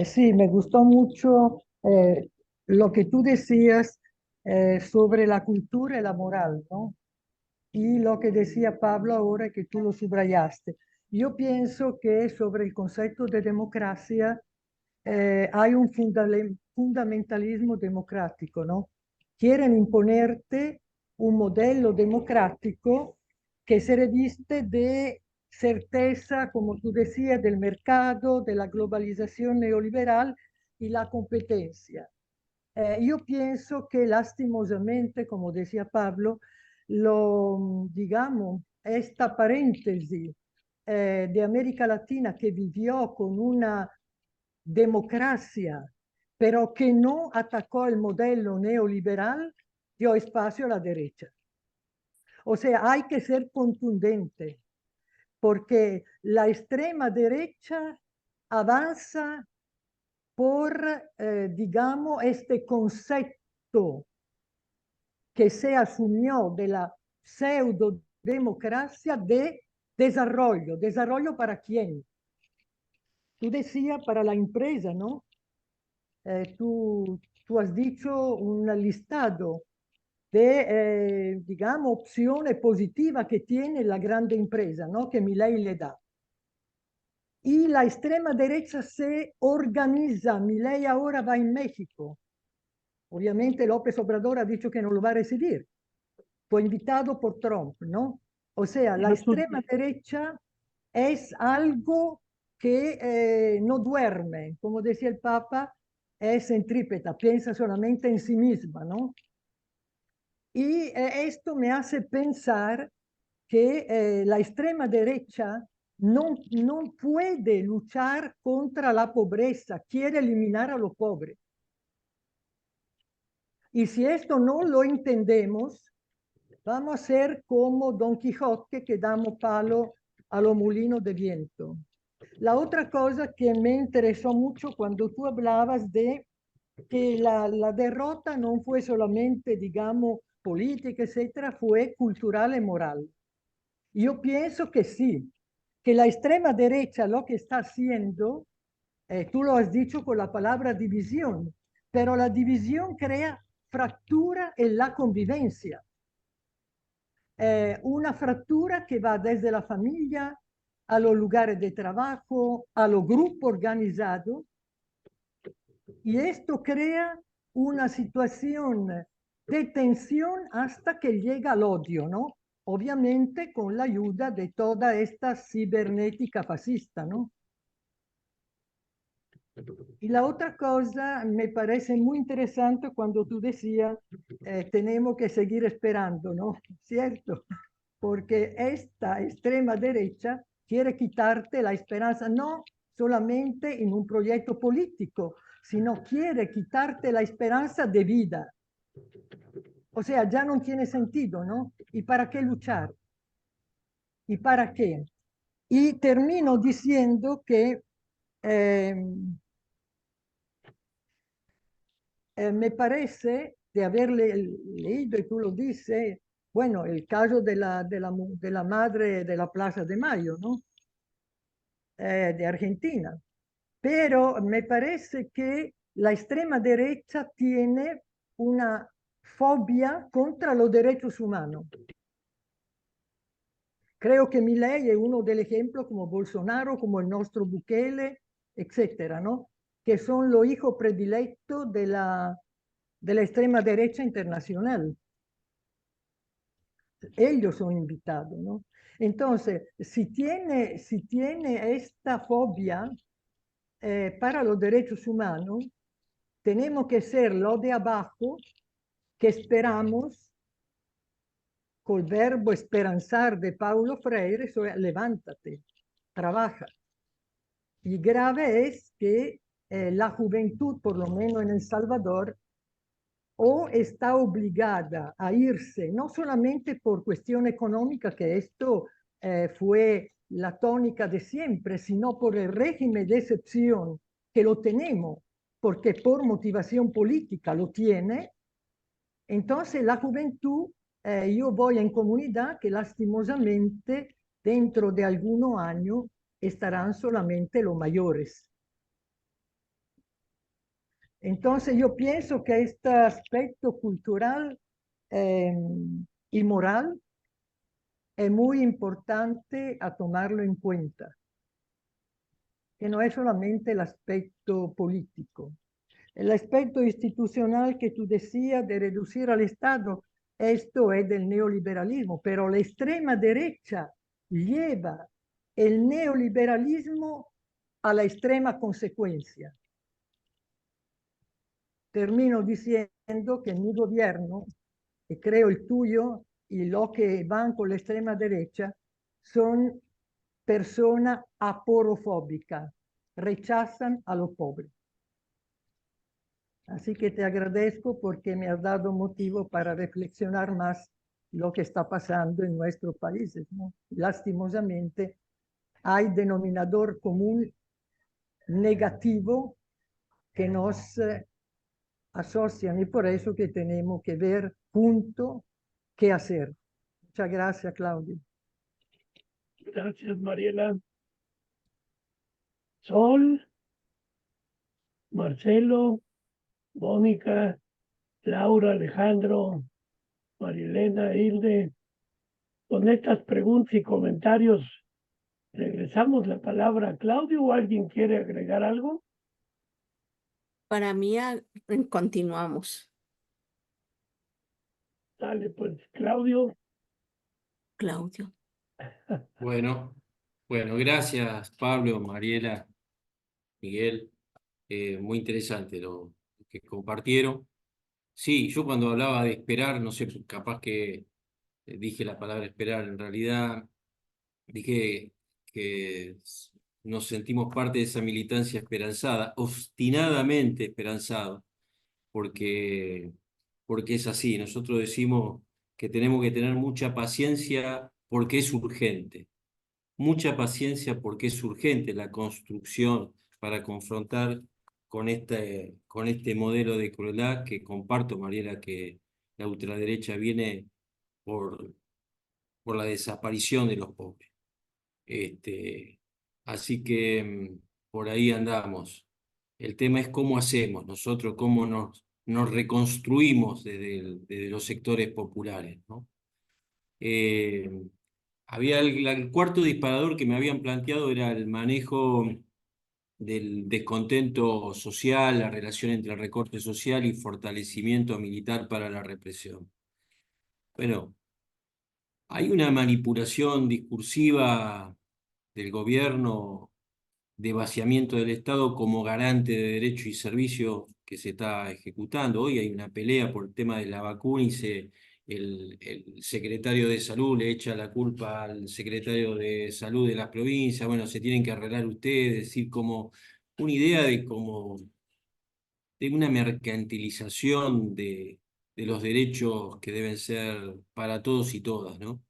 Sí, me gustó mucho lo que tú decías sobre la cultura y la moral, ¿no? Y lo que decía Pablo ahora que tú lo subrayaste. Yo pienso que sobre el concepto de democracia hay un fundamentalismo democrático, ¿no? Quieren imponerte un modelo democrático que se reviste de certeza, como tú decías, del mercado, de la globalización neoliberal y la competencia. Yo pienso que lastimosamente, como decía Pablo, digamos, esta paréntesis de América Latina que vivió con una democracia, pero que no atacó el modelo neoliberal, dio espacio a la derecha. O sea, hay que ser contundente, porque la extrema derecha avanza por, digamos, este concepto que se asumió de la pseudo democracia de desarrollo. ¿Desarrollo para quién? Tú decías para la empresa, ¿no? Tú has dicho un listado de, digamos, opciones positivas que tiene la grande empresa, ¿no? Que Milei le da. Y la extrema derecha se organiza. Milei ahora va en México. Obviamente López Obrador ha dicho que no lo va a recibir. Fue invitado por Trump, ¿no? O sea, la extrema derecha es algo que no duerme, como decía el Papa, es centrípeta, piensa solamente en sí misma, ¿no? Y esto me hace pensar que la extrema derecha no puede luchar contra la pobreza, quiere eliminar a los pobres. Y si esto no lo entendemos, vamos a ser como Don Quijote que damos palo a los molinos de viento. La otra cosa que me interesó mucho cuando tú hablabas de que la derrota no fue solamente, digamos, política, etcétera, fue cultural y moral. Yo pienso que sí, que la extrema derecha lo que está haciendo, tú lo has dicho con la palabra división, pero la división crea fractura en la convivencia. Una fractura que va desde la familia a los lugares de trabajo, a los grupos organizados, y esto crea una situación de tensión hasta que llega al odio, ¿no? Obviamente con la ayuda de toda esta cibernética fascista, ¿no? Y la otra cosa me parece muy interesante cuando tú decías, tenemos que seguir esperando, ¿no? ¿Cierto? Porque esta extrema derecha quiere quitarte la esperanza, no solamente en un proyecto político, sino quiere quitarte la esperanza de vida. O sea, ya no tiene sentido, ¿no? ¿Y para qué luchar? ¿Y para qué? Y termino diciendo que me parece de haberle leído, y tú lo dices, bueno, el caso de la madre de la Plaza de Mayo, ¿no? De Argentina. Pero me parece que la extrema derecha tiene una fobia contra los derechos humanos. Creo que Milei es uno del ejemplo como Bolsonaro, como el nostro Bukele, etcétera, ¿no? Que son los hijos predilectos de la extrema derecha internacional. Ellos son invitados, ¿no? Entonces, si tiene esta fobia para los derechos humanos, tenemos que ser los de abajo que esperamos col verbo esperanzar de Paulo Freire, levántate, trabaja. Y grave es que la juventud, por lo menos en El Salvador, o está obligada a irse, no solamente por cuestión económica, que esto fue la tónica de siempre, sino por el régimen de excepción que lo tenemos, porque por motivación política lo tiene. Entonces la juventud, yo voy en comunidad que lastimosamente dentro de algunos años estarán solamente los mayores. Entonces yo pienso que este aspecto cultural y moral es muy importante a tomarlo en cuenta, que no es solamente el aspecto político. El aspecto institucional que tú decías de reducir al Estado, esto es del neoliberalismo, pero la extrema derecha lleva el neoliberalismo a la extrema consecuencia. Termino diciendo que mi gobierno, y creo el tuyo, y los que van con la extrema derecha, son personas aporofóbicas, rechazan a los pobres. Así que te agradezco porque me has dado motivo para reflexionar más lo que está pasando en nuestros países, ¿no? Lastimosamente, hay denominador común negativo que nos asocian y por eso que tenemos que ver junto qué hacer. Muchas gracias, Claudio. Gracias, Mariela. Sol, Marcelo, Mónica, Laura, Alejandro, Marilena, Hilde. Con estas preguntas y comentarios, regresamos la palabra a Claudio o alguien quiere agregar algo. Para mí, continuamos. Dale, pues, Claudio. Claudio. Bueno, gracias Pablo, Mariela, Miguel. Muy interesante lo que compartieron. Sí, yo cuando hablaba de esperar, no sé, capaz que dije la palabra esperar, en realidad dije que nos sentimos parte de esa militancia esperanzada, obstinadamente esperanzado, porque, porque es así. Nosotros decimos que tenemos que tener mucha paciencia porque es urgente. Mucha paciencia porque es urgente la construcción para confrontar con este modelo de crueldad que comparto, Mariela, que la ultraderecha viene por, por la desaparición de los pobres. Así que por ahí andamos. El tema es cómo hacemos nosotros, cómo nos reconstruimos desde los sectores populares, ¿no? Había el cuarto disparador que me habían planteado era el manejo del descontento social, la relación entre el recorte social y fortalecimiento militar para la represión. Bueno, hay una manipulación discursiva del gobierno de vaciamiento del Estado como garante de derechos y servicios que se está ejecutando. Hoy hay una pelea por el tema de la vacuna y el secretario de Salud le echa la culpa al secretario de Salud de las provincias. Bueno, se tienen que arreglar ustedes, decir, como una idea de una mercantilización de los derechos que deben ser para todos y todas, ¿no?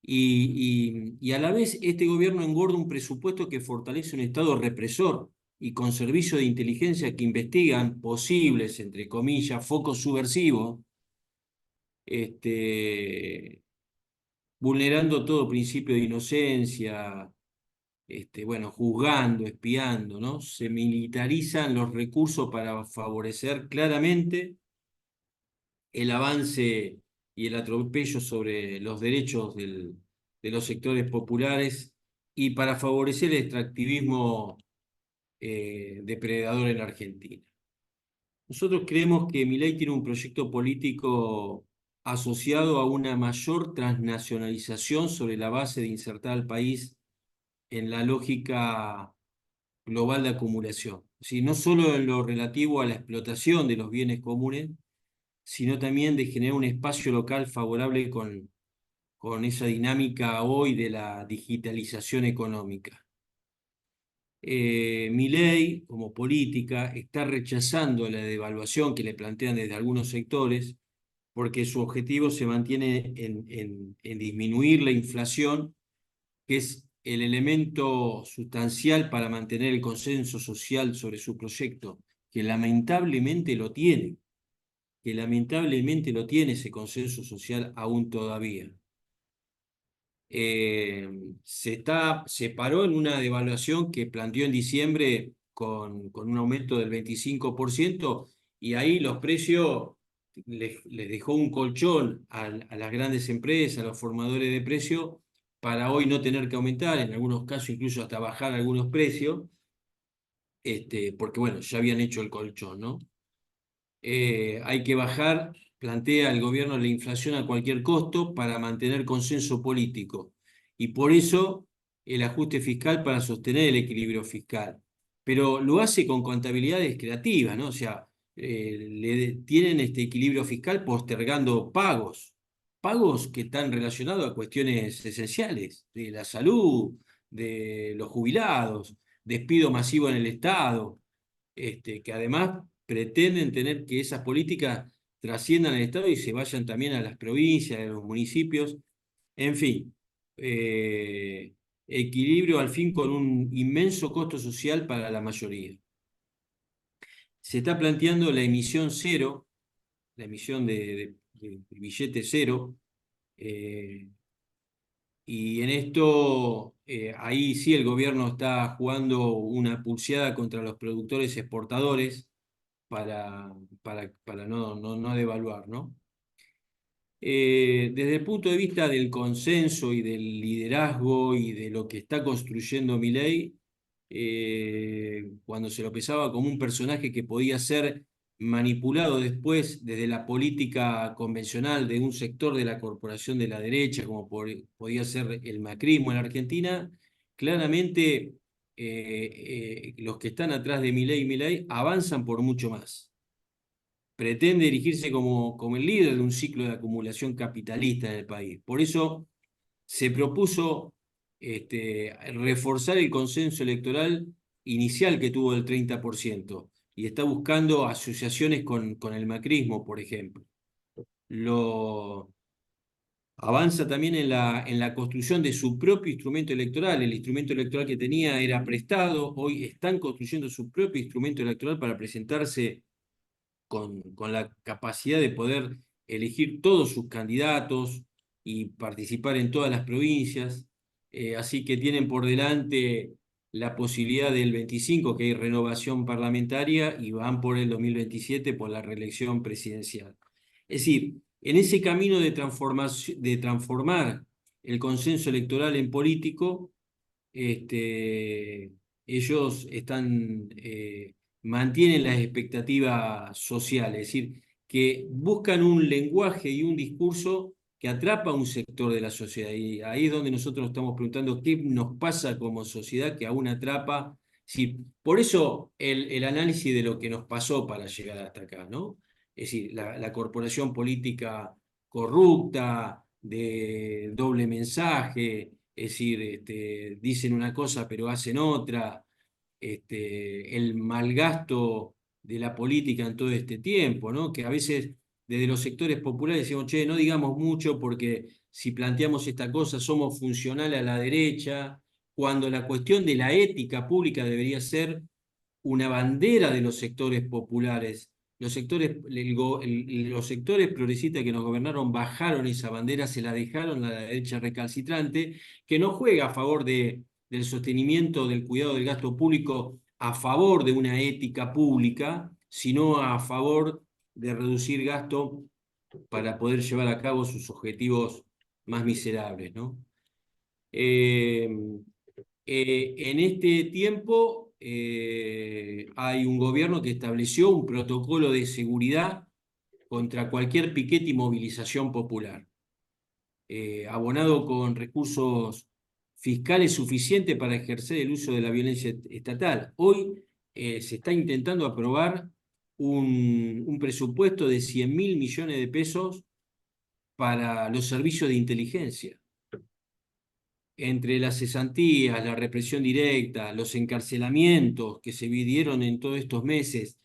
Y a la vez este gobierno engorda un presupuesto que fortalece un Estado represor y con servicios de inteligencia que investigan posibles, entre comillas, focos subversivos, vulnerando todo principio de inocencia, bueno, juzgando, espiando, ¿no? Se militarizan los recursos para favorecer claramente el avance y el atropello sobre los derechos de los sectores populares y para favorecer el extractivismo depredador en la Argentina. Nosotros creemos que Milei tiene un proyecto político asociado a una mayor transnacionalización sobre la base de insertar al país en la lógica global de acumulación. Es no solo en lo relativo a la explotación de los bienes comunes, sino también de generar un espacio local favorable con esa dinámica hoy de la digitalización económica. Milei, como política, está rechazando la devaluación que le plantean desde algunos sectores, porque su objetivo se mantiene en disminuir la inflación, que es el elemento sustancial para mantener el consenso social sobre su proyecto, que lamentablemente lo tiene ese consenso social aún todavía. Se paró en una devaluación que planteó en diciembre con un aumento del 25%, y ahí los precios les dejó un colchón a las grandes empresas, a los formadores de precios, para hoy no tener que aumentar, en algunos casos incluso hasta bajar algunos precios, porque bueno, ya habían hecho el colchón, ¿no? Hay que bajar, plantea el gobierno, la inflación a cualquier costo para mantener consenso político. Y por eso el ajuste fiscal para sostener el equilibrio fiscal. Pero lo hace con contabilidades creativas, ¿no? O sea, tienen este equilibrio fiscal postergando pagos que están relacionados a cuestiones esenciales, de la salud, de los jubilados, despido masivo en el Estado, que además pretenden tener que esas políticas trasciendan el Estado y se vayan también a las provincias, a los municipios. En fin, equilibrio al fin con un inmenso costo social para la mayoría. Se está planteando la emisión cero, la emisión de billete cero, y en esto, ahí sí el gobierno está jugando una pulseada contra los productores exportadores para no devaluar, ¿no? Desde el punto de vista del consenso y del liderazgo y de lo que está construyendo Milei, cuando se lo pensaba como un personaje que podía ser manipulado después desde la política convencional de un sector de la corporación de la derecha, como podía ser el macrismo en la Argentina, claramente los que están atrás de Milei avanzan por mucho más. Pretende erigirse como el líder de un ciclo de acumulación capitalista en el país. Por eso se propuso reforzar el consenso electoral inicial que tuvo del 30%, y está buscando asociaciones con el macrismo, por ejemplo. Avanza también en la construcción de su propio instrumento electoral. El instrumento electoral que tenía era prestado, hoy están construyendo su propio instrumento electoral para presentarse con la capacidad de poder elegir todos sus candidatos y participar en todas las provincias. Así que tienen por delante la posibilidad del 25, que hay renovación parlamentaria, y van por el 2027 por la reelección presidencial. Es decir, en ese camino de transformar el consenso electoral en político, ellos mantienen las expectativas sociales, es decir, que buscan un lenguaje y un discurso que atrapa a un sector de la sociedad. Y ahí es donde nosotros estamos preguntando qué nos pasa como sociedad que aún atrapa. Sí, por eso el análisis de lo que nos pasó para llegar hasta acá, ¿no? Es decir, la corporación política corrupta, de doble mensaje, es decir, dicen una cosa pero hacen otra, el malgasto de la política en todo este tiempo, ¿no? Que a veces desde los sectores populares decimos, che, no digamos mucho porque si planteamos esta cosa somos funcionales a la derecha, cuando la cuestión de la ética pública debería ser una bandera de los sectores populares. Los sectores progresistas que nos gobernaron bajaron esa bandera, se la dejaron a la derecha recalcitrante, que no juega a favor del sostenimiento del cuidado del gasto público, a favor de una ética pública, sino a favor de reducir gasto para poder llevar a cabo sus objetivos más miserables, ¿no? En este tiempo hay un gobierno que estableció un protocolo de seguridad contra cualquier piquete y movilización popular, abonado con recursos fiscales suficientes para ejercer el uso de la violencia estatal. Hoy se está intentando aprobar un presupuesto de 100.000 millones de pesos para los servicios de inteligencia. Entre las cesantías, la represión directa, los encarcelamientos que se vivieron en todos estos meses,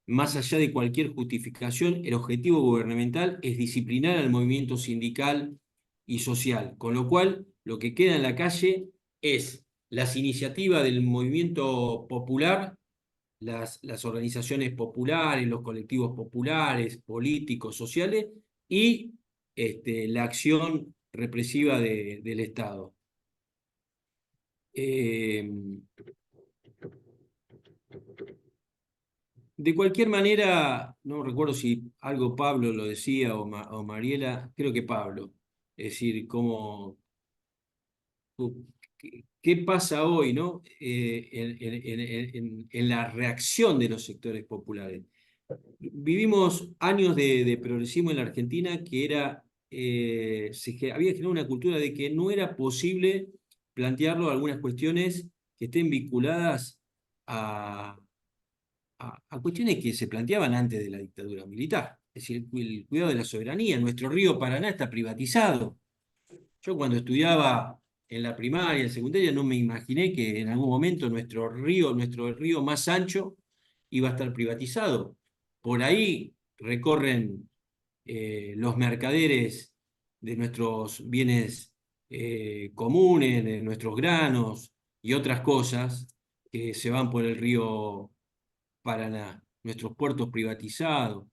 más allá de cualquier justificación, el objetivo gubernamental es disciplinar al movimiento sindical y social, con lo cual lo que queda en la calle es las iniciativas del movimiento popular, las organizaciones populares, los colectivos populares, políticos, sociales, y la acción represiva del Estado. De cualquier manera, no recuerdo si algo Pablo lo decía o Mariela, creo que Pablo. Es decir, ¿qué pasa hoy, ¿no? En la reacción de los sectores populares. Vivimos años de progresismo en la Argentina que había generado una cultura de que no era posible plantearlo algunas cuestiones que estén vinculadas a cuestiones que se planteaban antes de la dictadura militar. Es decir, el cuidado de la soberanía. Nuestro río Paraná está privatizado. Yo cuando estudiaba en la primaria, en la secundaria, no me imaginé que en algún momento nuestro río más ancho iba a estar privatizado. Por ahí recorren los mercaderes de nuestros bienes comunes, de nuestros granos y otras cosas que se van por el río Paraná, nuestros puertos privatizados,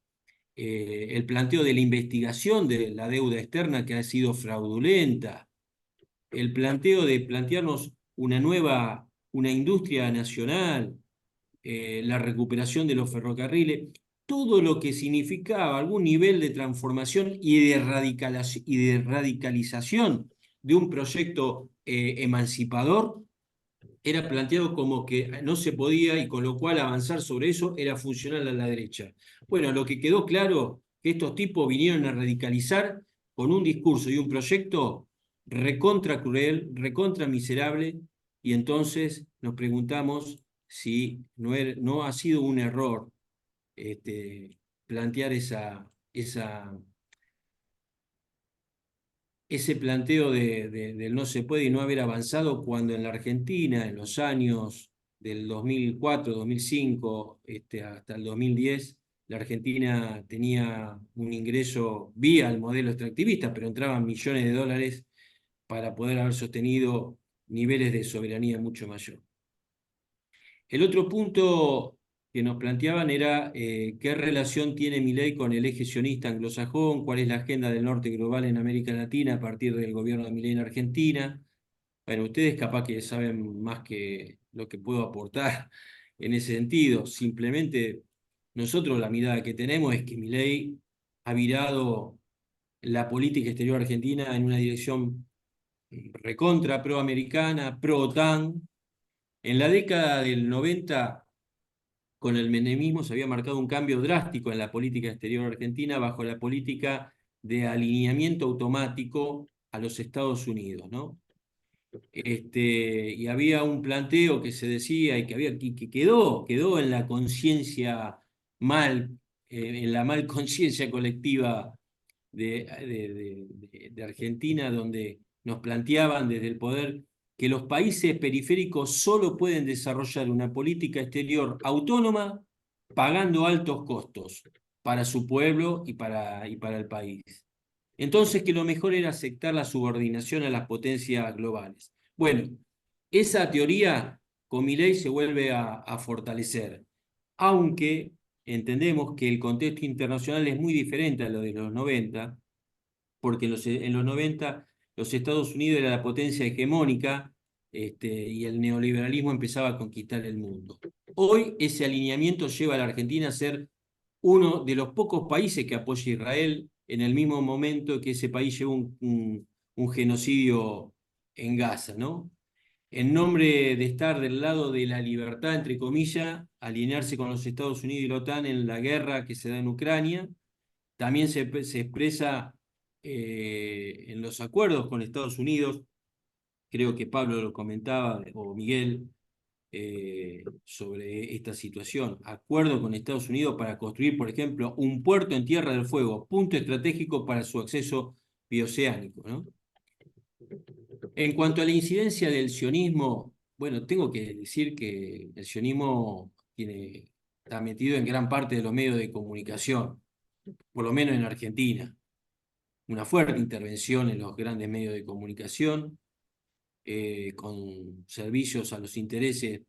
el planteo de la investigación de la deuda externa que ha sido fraudulenta, el planteo de plantearnos una industria nacional, la recuperación de los ferrocarriles, todo lo que significaba algún nivel de transformación y de radicalización de un proyecto emancipador, era planteado como que no se podía y con lo cual avanzar sobre eso era funcional a la derecha. Bueno, lo que quedó claro que estos tipos vinieron a radicalizar con un discurso y un proyecto recontra cruel, recontra miserable, y entonces nos preguntamos si no ha sido un error plantear ese planteo del no se puede y no haber avanzado, cuando en la Argentina, en los años del 2004, 2005, hasta el 2010, la Argentina tenía un ingreso vía el modelo extractivista, pero entraban millones de dólares para poder haber sostenido niveles de soberanía mucho mayor. El otro punto que nos planteaban era qué relación tiene Milei con el eje sionista anglosajón, cuál es la agenda del norte global en América Latina a partir del gobierno de Milei en Argentina. Bueno, ustedes capaz que saben más que lo que puedo aportar en ese sentido. Simplemente nosotros la mirada que tenemos es que Milei ha virado la política exterior argentina en una dirección recontra proamericana, pro-OTAN. En la década del 90, con el menemismo se había marcado un cambio drástico en la política exterior argentina bajo la política de alineamiento automático a los Estados Unidos, ¿no? Y había un planteo que se decía y que quedó en la conciencia en la mal conciencia colectiva de Argentina, donde nos planteaban desde el poder que los países periféricos solo pueden desarrollar una política exterior autónoma pagando altos costos para su pueblo y para el país. Entonces, que lo mejor era aceptar la subordinación a las potencias globales. Bueno, esa teoría con Milei se vuelve a fortalecer, aunque entendemos que el contexto internacional es muy diferente a lo de los 90, porque en los 90 los Estados Unidos era la potencia hegemónica, y el neoliberalismo empezaba a conquistar el mundo. Hoy ese alineamiento lleva a la Argentina a ser uno de los pocos países que apoya a Israel, en el mismo momento que ese país llevó un genocidio en Gaza, ¿no? En nombre de estar del lado de la libertad, entre comillas, alinearse con los Estados Unidos y la OTAN en la guerra que se da en Ucrania, también se expresa en los acuerdos con Estados Unidos. Creo que Pablo lo comentaba, o Miguel, sobre esta situación. Acuerdo con Estados Unidos para construir, por ejemplo, un puerto en Tierra del Fuego, punto estratégico para su acceso bioceánico, ¿no? En cuanto a la incidencia del sionismo, bueno, tengo que decir que el sionismo está metido en gran parte de los medios de comunicación, por lo menos en Argentina. Una fuerte intervención en los grandes medios de comunicación, con servicios a los intereses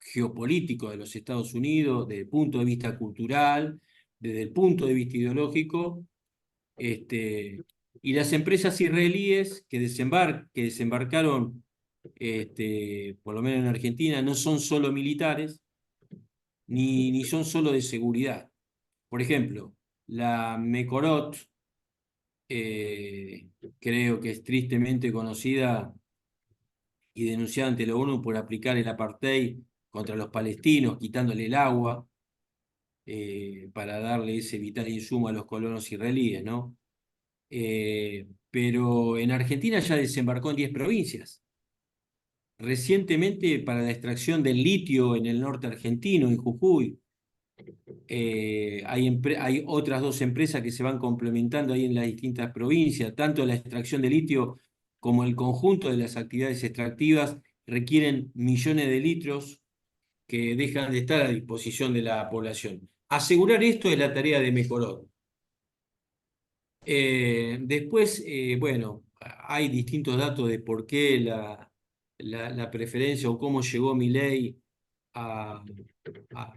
geopolíticos de los Estados Unidos, desde el punto de vista cultural, desde el punto de vista ideológico, y las empresas israelíes que desembarcaron, por lo menos en Argentina, no son solo militares, ni son solo de seguridad. Por ejemplo, la Mekorot, creo que es tristemente conocida y denunciada ante la ONU por aplicar el apartheid contra los palestinos, quitándole el agua para darle ese vital insumo a los colonos israelíes, ¿no? Pero en Argentina ya desembarcó en 10 provincias. Recientemente, para la extracción del litio en el norte argentino, en Jujuy, hay otras 2 empresas que se van complementando ahí en las distintas provincias. Tanto la extracción de litio como el conjunto de las actividades extractivas requieren millones de litros que dejan de estar a disposición de la población. Asegurar esto es la tarea de Mekorot. Después, bueno, hay distintos datos de por qué la preferencia o cómo llegó Milei a, a,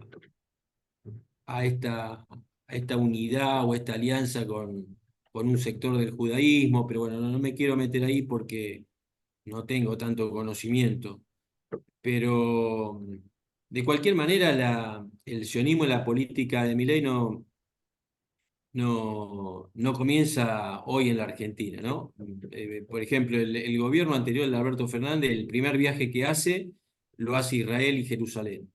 a esta unidad o esta alianza con un sector del judaísmo, pero bueno, no me quiero meter ahí porque no tengo tanto conocimiento. Pero de cualquier manera, el sionismo y la política de Milei no comienza hoy en la Argentina, ¿no? Por ejemplo, el gobierno anterior de Alberto Fernández, el primer viaje que hace, lo hace a Israel y Jerusalén.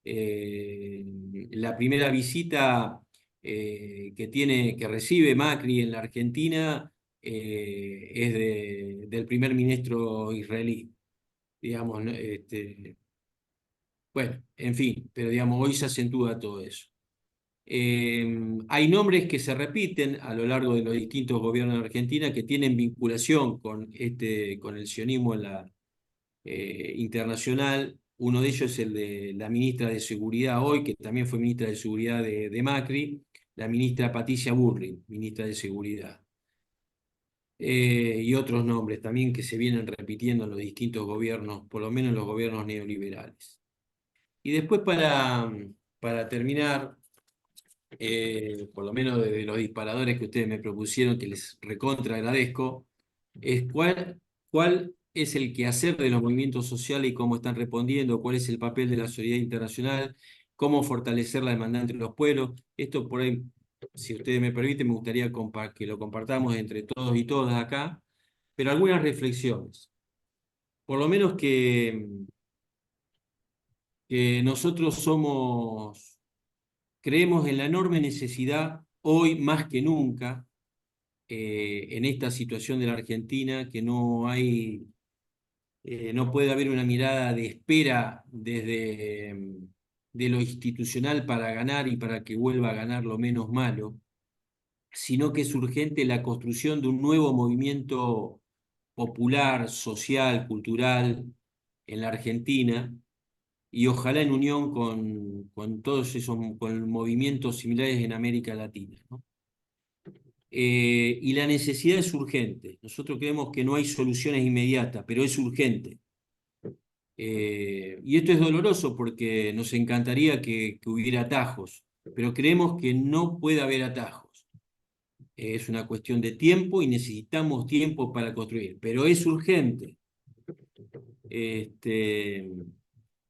La primera visita que recibe Macri en la Argentina es del primer ministro israelí, digamos, ¿no? Bueno, en fin, pero digamos, hoy se acentúa todo eso. Hay nombres que se repiten a lo largo de los distintos gobiernos de Argentina que tienen vinculación con el sionismo en la internacional. Uno de ellos es el de la ministra de Seguridad hoy, que también fue ministra de Seguridad de Macri, la ministra Patricia Bullrich, ministra de Seguridad. Y otros nombres también que se vienen repitiendo en los distintos gobiernos, por lo menos en los gobiernos neoliberales. Y después para terminar, por lo menos de los disparadores que ustedes me propusieron, que les recontra agradezco, es cuál es el quehacer de los movimientos sociales y cómo están respondiendo, cuál es el papel de la solidaridad internacional, cómo fortalecer la demanda entre los pueblos. Esto por ahí, si ustedes me permiten, me gustaría que lo compartamos entre todos y todas acá, pero algunas reflexiones. Por lo menos que nosotros creemos en la enorme necesidad, hoy más que nunca, en esta situación de la Argentina, que no puede haber una mirada de espera de lo institucional para ganar y para que vuelva a ganar lo menos malo, sino que es urgente la construcción de un nuevo movimiento popular, social, cultural en la Argentina, y ojalá en unión con todos esos con movimientos similares en América Latina, ¿no? Y la necesidad es urgente. Nosotros creemos que no hay soluciones inmediatas, pero es urgente. Y esto es doloroso porque nos encantaría que hubiera atajos, pero creemos que no puede haber atajos. Es una cuestión de tiempo y necesitamos tiempo para construir, pero es urgente.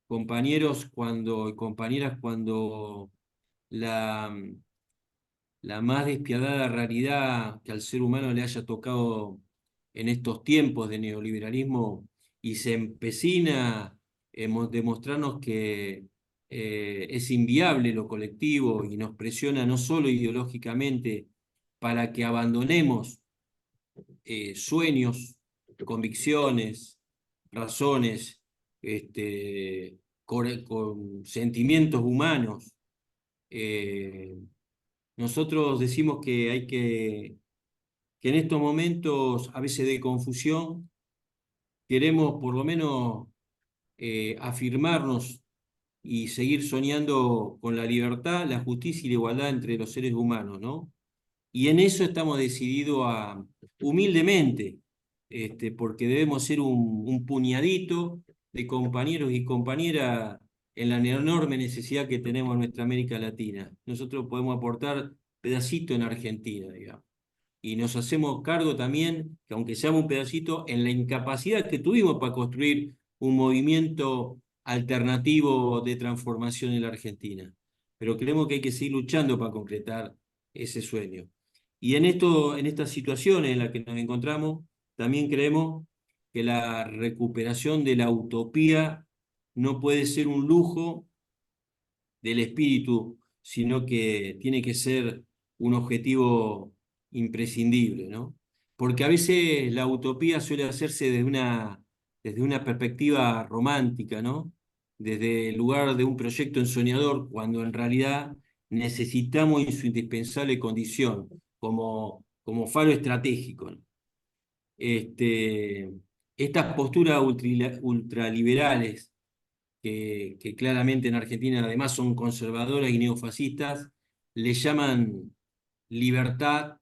Compañeros y compañeras, cuando la más despiadada realidad que al ser humano le haya tocado en estos tiempos de neoliberalismo y se empecina en demostrarnos que es inviable lo colectivo y nos presiona no solo ideológicamente para que abandonemos sueños, convicciones, razones, con sentimientos humanos. Nosotros decimos que en estos momentos, a veces de confusión, queremos por lo menos afirmarnos y seguir soñando con la libertad, la justicia y la igualdad entre los seres humanos, ¿no? Y en eso estamos decididos humildemente, porque debemos ser un puñadito de compañeros y compañeras en la enorme necesidad que tenemos en nuestra América Latina. Nosotros podemos aportar pedacito en Argentina, digamos. Y nos hacemos cargo también, que aunque seamos un pedacito, en la incapacidad que tuvimos para construir un movimiento alternativo de transformación en la Argentina. Pero creemos que hay que seguir luchando para concretar ese sueño. Y en estas situaciones en las que nos encontramos, también creemos que la recuperación de la utopía no puede ser un lujo del espíritu, sino que tiene que ser un objetivo imprescindible, ¿no? Porque a veces la utopía suele hacerse desde una perspectiva romántica, ¿no? Desde el lugar de un proyecto ensoñador, cuando en realidad necesitamos su indispensable condición como faro estratégico, ¿no? Estas posturas ultraliberales que claramente en Argentina además son conservadoras y neofascistas, le llaman libertad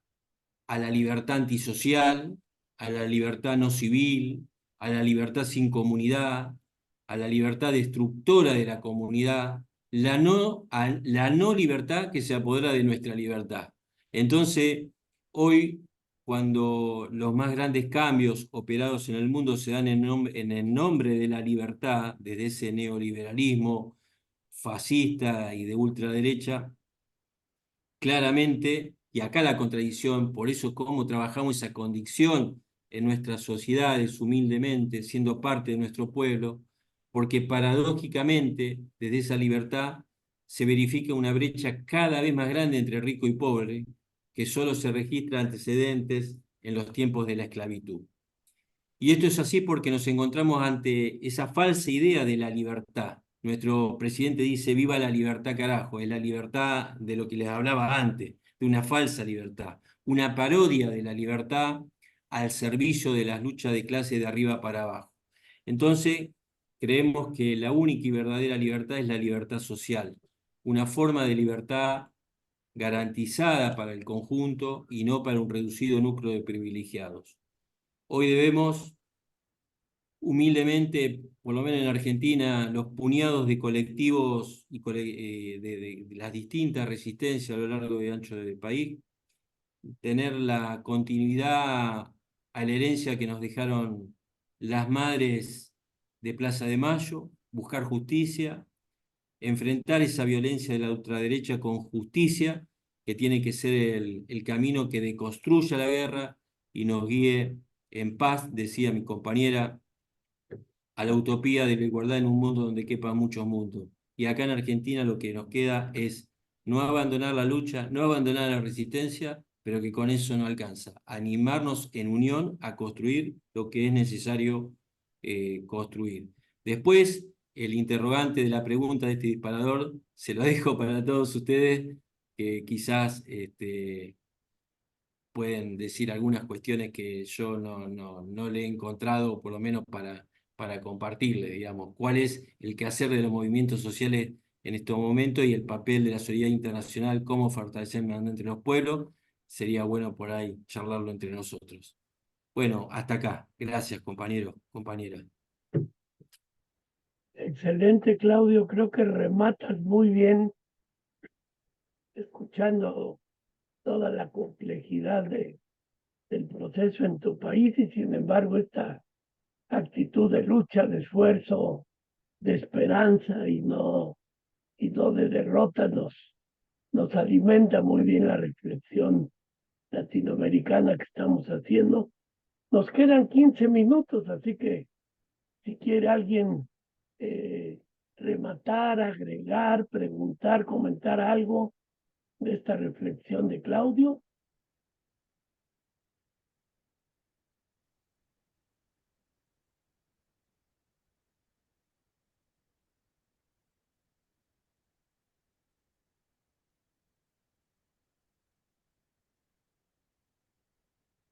a la libertad antisocial, a la libertad no civil, a la libertad sin comunidad, a la libertad destructora de la comunidad, la no libertad que se apodera de nuestra libertad. Entonces, hoy, cuando los más grandes cambios operados en el mundo se dan en el nombre de la libertad, desde ese neoliberalismo fascista y de ultraderecha, claramente, y acá la contradicción, por eso cómo trabajamos esa condición en nuestras sociedades humildemente, siendo parte de nuestro pueblo, porque paradójicamente, desde esa libertad, se verifica una brecha cada vez más grande entre rico y pobre, que solo se registra antecedentes en los tiempos de la esclavitud. Y esto es así porque nos encontramos ante esa falsa idea de la libertad. Nuestro presidente dice, viva la libertad, carajo, es la libertad de lo que les hablaba antes, de una falsa libertad, una parodia de la libertad al servicio de las luchas de clase de arriba para abajo. Entonces, creemos que la única y verdadera libertad es la libertad social, una forma de libertad garantizada para el conjunto y no para un reducido núcleo de privilegiados. Hoy debemos humildemente, por lo menos en Argentina, los puñados de colectivos y de las distintas resistencias a lo largo y ancho del país, tener la continuidad a la herencia que nos dejaron las madres de Plaza de Mayo, buscar justicia, enfrentar esa violencia de la ultraderecha con justicia, que tiene que ser el camino que deconstruya la guerra y nos guíe en paz, decía mi compañera, a la utopía de la igualdad en un mundo donde quepan muchos mundos. Y acá en Argentina lo que nos queda es no abandonar la lucha, no abandonar la resistencia, pero que con eso no alcanza. Animarnos en unión a construir lo que es necesario construir. Después, el interrogante de la pregunta de este disparador, se lo dejo para todos ustedes, que quizás pueden decir algunas cuestiones que yo no le he encontrado, por lo menos para compartirle, digamos, cuál es el quehacer de los movimientos sociales en estos momentos y el papel de la solidaridad internacional, cómo fortalecer entre los pueblos, sería bueno por ahí charlarlo entre nosotros. Bueno, hasta acá. Gracias, compañeros, compañeras. Excelente, Claudio. Creo que rematas muy bien escuchando toda la complejidad del proceso en tu país y sin embargo esta actitud de lucha, de esfuerzo, de esperanza y no de derrota nos alimenta muy bien la reflexión latinoamericana que estamos haciendo. Nos quedan 15 minutos, así que si quiere alguien rematar, agregar, preguntar, comentar algo de esta reflexión de Claudio.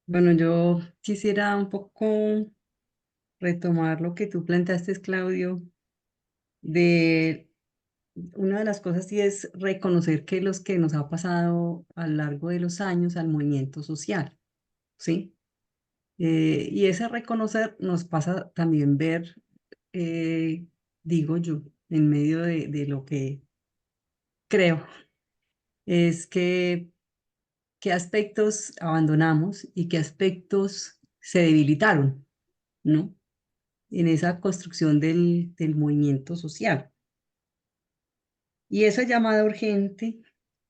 Bueno, yo quisiera un poco retomar lo que tú planteaste, Claudio, de una de las cosas y es reconocer que los que nos ha pasado a lo largo de los años al movimiento social, ¿sí? Y ese reconocer nos pasa también ver, eh, digo yo, en medio de lo que creo, es que qué aspectos abandonamos y qué aspectos se debilitaron, ¿no? En esa construcción del movimiento social. Y esa llamada urgente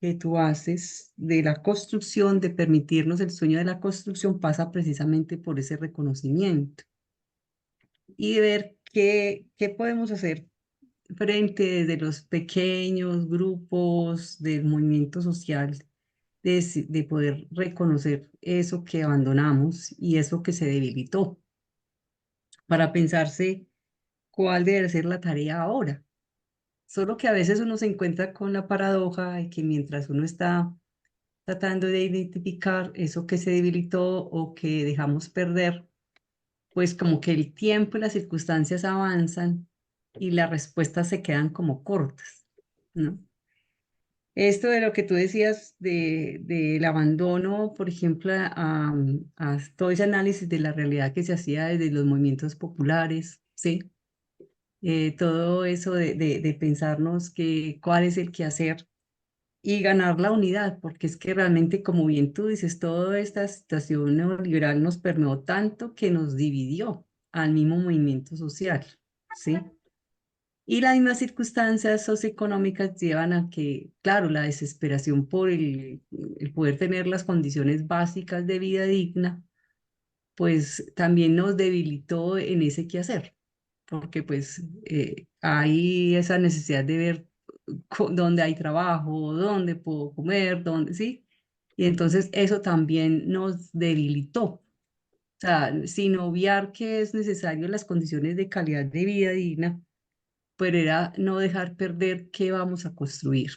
que tú haces de la construcción, de permitirnos el sueño de la construcción, pasa precisamente por ese reconocimiento y de ver qué podemos hacer frente desde los pequeños grupos del movimiento social, de poder reconocer eso que abandonamos y eso que se debilitó, para pensarse cuál debe ser la tarea ahora. Solo que a veces uno se encuentra con la paradoja de que mientras uno está tratando de identificar eso que se debilitó o que dejamos perder, pues como que el tiempo y las circunstancias avanzan y las respuestas se quedan como cortas, ¿no? Esto de lo que tú decías del abandono, por ejemplo, a todo ese análisis de la realidad que se hacía desde los movimientos populares, ¿sí? Todo eso de pensarnos que cuál es el quehacer y ganar la unidad, porque es que realmente, como bien tú dices, toda esta situación neoliberal nos permeó tanto que nos dividió al mismo movimiento social, ¿sí? Y las mismas circunstancias socioeconómicas llevan a que, claro, la desesperación por el poder tener las condiciones básicas de vida digna, pues también nos debilitó en ese quehacer, porque pues hay esa necesidad de ver dónde hay trabajo, dónde puedo comer, dónde, ¿sí? Y entonces eso también nos debilitó. O sea, sin obviar que es necesario las condiciones de calidad de vida digna, pero era no dejar perder qué vamos a construir.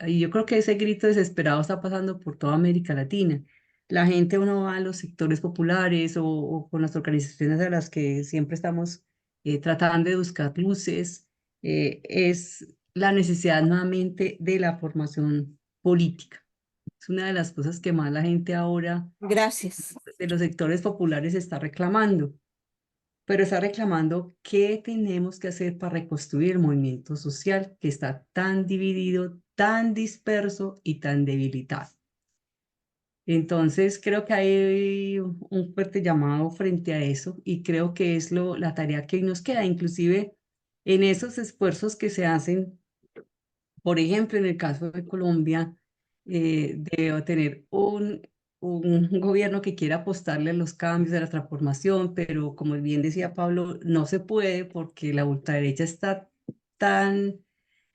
Y yo creo que ese grito desesperado está pasando por toda América Latina. La gente uno va a los sectores populares o con las organizaciones a las que siempre estamos tratando de buscar luces, es la necesidad nuevamente de la formación política. Es una de las cosas que más la gente ahora Gracias. de los sectores populares está reclamando, pero está reclamando qué tenemos que hacer para reconstruir el movimiento social que está tan dividido, tan disperso y tan debilitado. Entonces, creo que hay un fuerte llamado frente a eso y creo que es la tarea que nos queda, inclusive en esos esfuerzos que se hacen, por ejemplo, en el caso de Colombia, de tener un gobierno que quiera apostarle a los cambios, a la transformación, pero como bien decía Pablo, no se puede porque la ultraderecha está tan,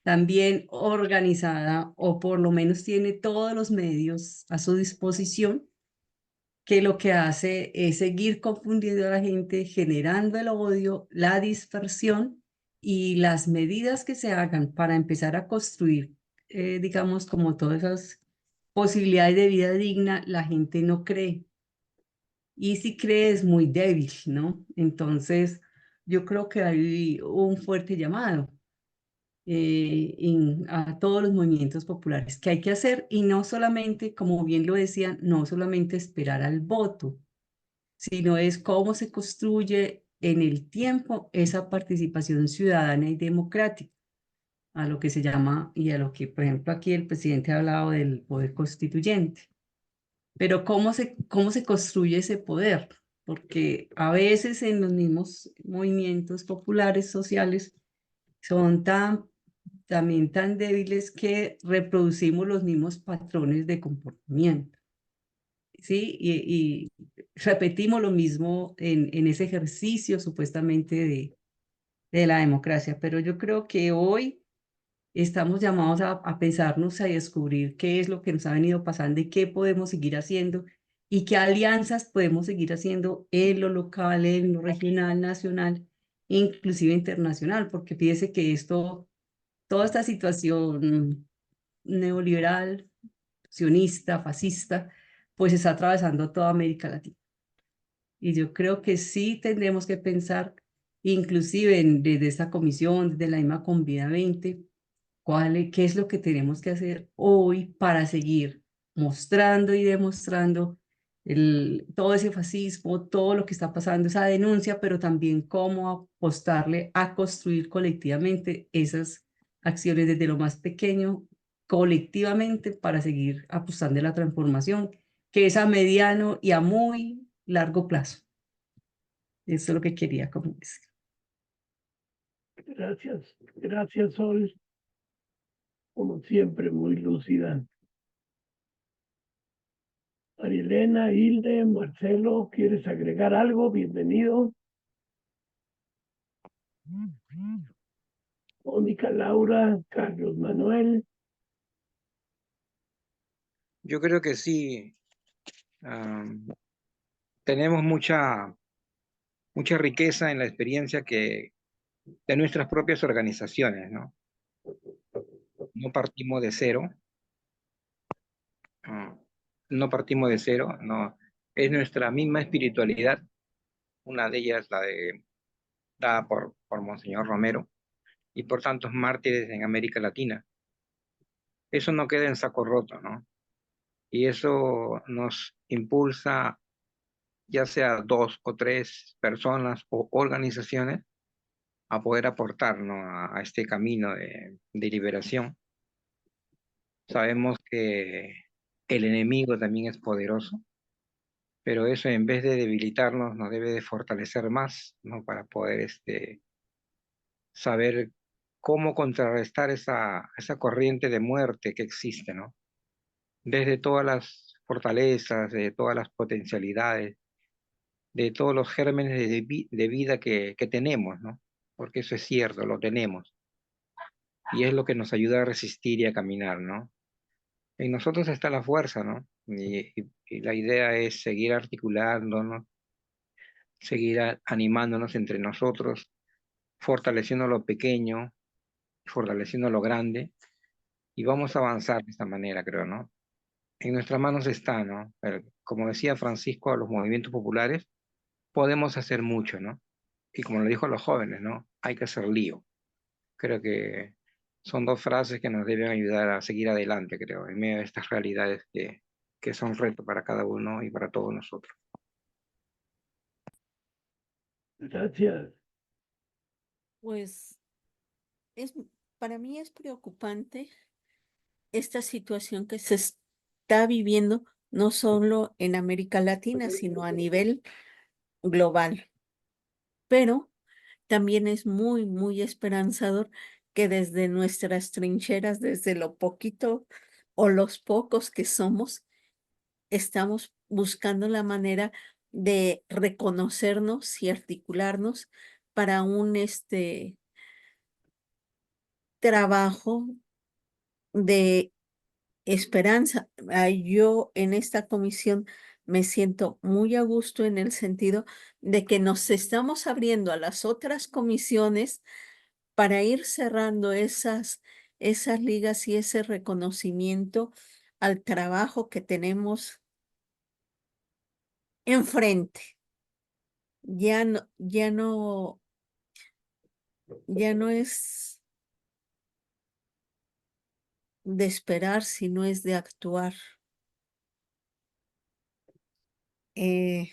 tan bien organizada o por lo menos tiene todos los medios a su disposición que lo que hace es seguir confundiendo a la gente, generando el odio, la dispersión y las medidas que se hagan para empezar a construir, digamos, como todas esas posibilidades de vida digna, la gente no cree. Y si cree es muy débil, ¿no? Entonces, yo creo que hay un fuerte llamado a todos los movimientos populares que hay que hacer y no solamente, como bien lo decían, no solamente esperar al voto, sino es cómo se construye en el tiempo esa participación ciudadana y democrática, a lo que se llama y a lo que, por ejemplo, aquí el presidente ha hablado del poder constituyente. Pero cómo se construye ese poder? Porque a veces en los mismos movimientos populares sociales son también tan débiles que reproducimos los mismos patrones de comportamiento. ¿Sí? Y repetimos lo mismo en ese ejercicio supuestamente de la democracia, pero yo creo que hoy estamos llamados a pensarnos, a descubrir qué es lo que nos ha venido pasando y qué podemos seguir haciendo y qué alianzas podemos seguir haciendo en lo local, en lo regional, nacional, inclusive internacional, porque fíjese que toda esta situación neoliberal, sionista, fascista, pues está atravesando toda América Latina. Y yo creo que sí tendremos que pensar, inclusive desde esta comisión, desde la misma Convida 20, qué es lo que tenemos que hacer hoy para seguir mostrando y demostrando todo ese fascismo, todo lo que está pasando, esa denuncia, pero también cómo apostarle a construir colectivamente esas acciones desde lo más pequeño, colectivamente, para seguir apostando a la transformación, que es a mediano y a muy largo plazo. Eso es lo que quería como decir. Gracias, gracias Sol, como siempre muy lúcida. María Elena, Hilde, Marcelo, ¿quieres agregar algo? Bienvenido. Mónica, Laura, Carlos Manuel. Yo creo que sí, tenemos mucha riqueza en la experiencia de nuestras propias organizaciones, ¿no? No partimos de cero, no partimos de cero, no. Es nuestra misma espiritualidad, una de ellas dada por Monseñor Romero y por tantos mártires en América Latina. eso no quede en saco roto, ¿no? Y eso nos impulsa, ya sea 2 o 3 personas o organizaciones, a poder aportar, ¿no? a este camino de liberación. Sabemos que el enemigo también es poderoso, pero eso en vez de debilitarnos nos debe de fortalecer más, ¿no? Para poder saber cómo contrarrestar esa corriente de muerte que existe, ¿no? Desde todas las fortalezas, de todas las potencialidades, de todos los gérmenes de vida que tenemos, ¿no? Porque eso es cierto, lo tenemos. Y es lo que nos ayuda a resistir y a caminar, ¿no? En nosotros está la fuerza, ¿no? Y la idea es seguir articulándonos, seguir animándonos entre nosotros, fortaleciendo lo pequeño, fortaleciendo lo grande, y vamos a avanzar de esta manera, creo, ¿no? En nuestras manos está, ¿no? Como decía Francisco, a los movimientos populares, podemos hacer mucho, ¿no? Y como le dijo a los jóvenes, ¿no? Hay que hacer lío. Creo que son 2 frases que nos deben ayudar a seguir adelante, creo, en medio de estas realidades que son reto para cada uno y para todos nosotros. Gracias. Pues es, para mí es preocupante esta situación que se está viviendo no solo en América Latina, sino a nivel global. Pero también es muy, muy esperanzador que desde nuestras trincheras, desde lo poquito o los pocos que somos, estamos buscando la manera de reconocernos y articularnos para un trabajo de esperanza. Yo en esta comisión me siento muy a gusto en el sentido de que nos estamos abriendo a las otras comisiones para ir cerrando esas ligas y ese reconocimiento al trabajo que tenemos enfrente. Ya no, ya no es de esperar, sino es de actuar. Eh,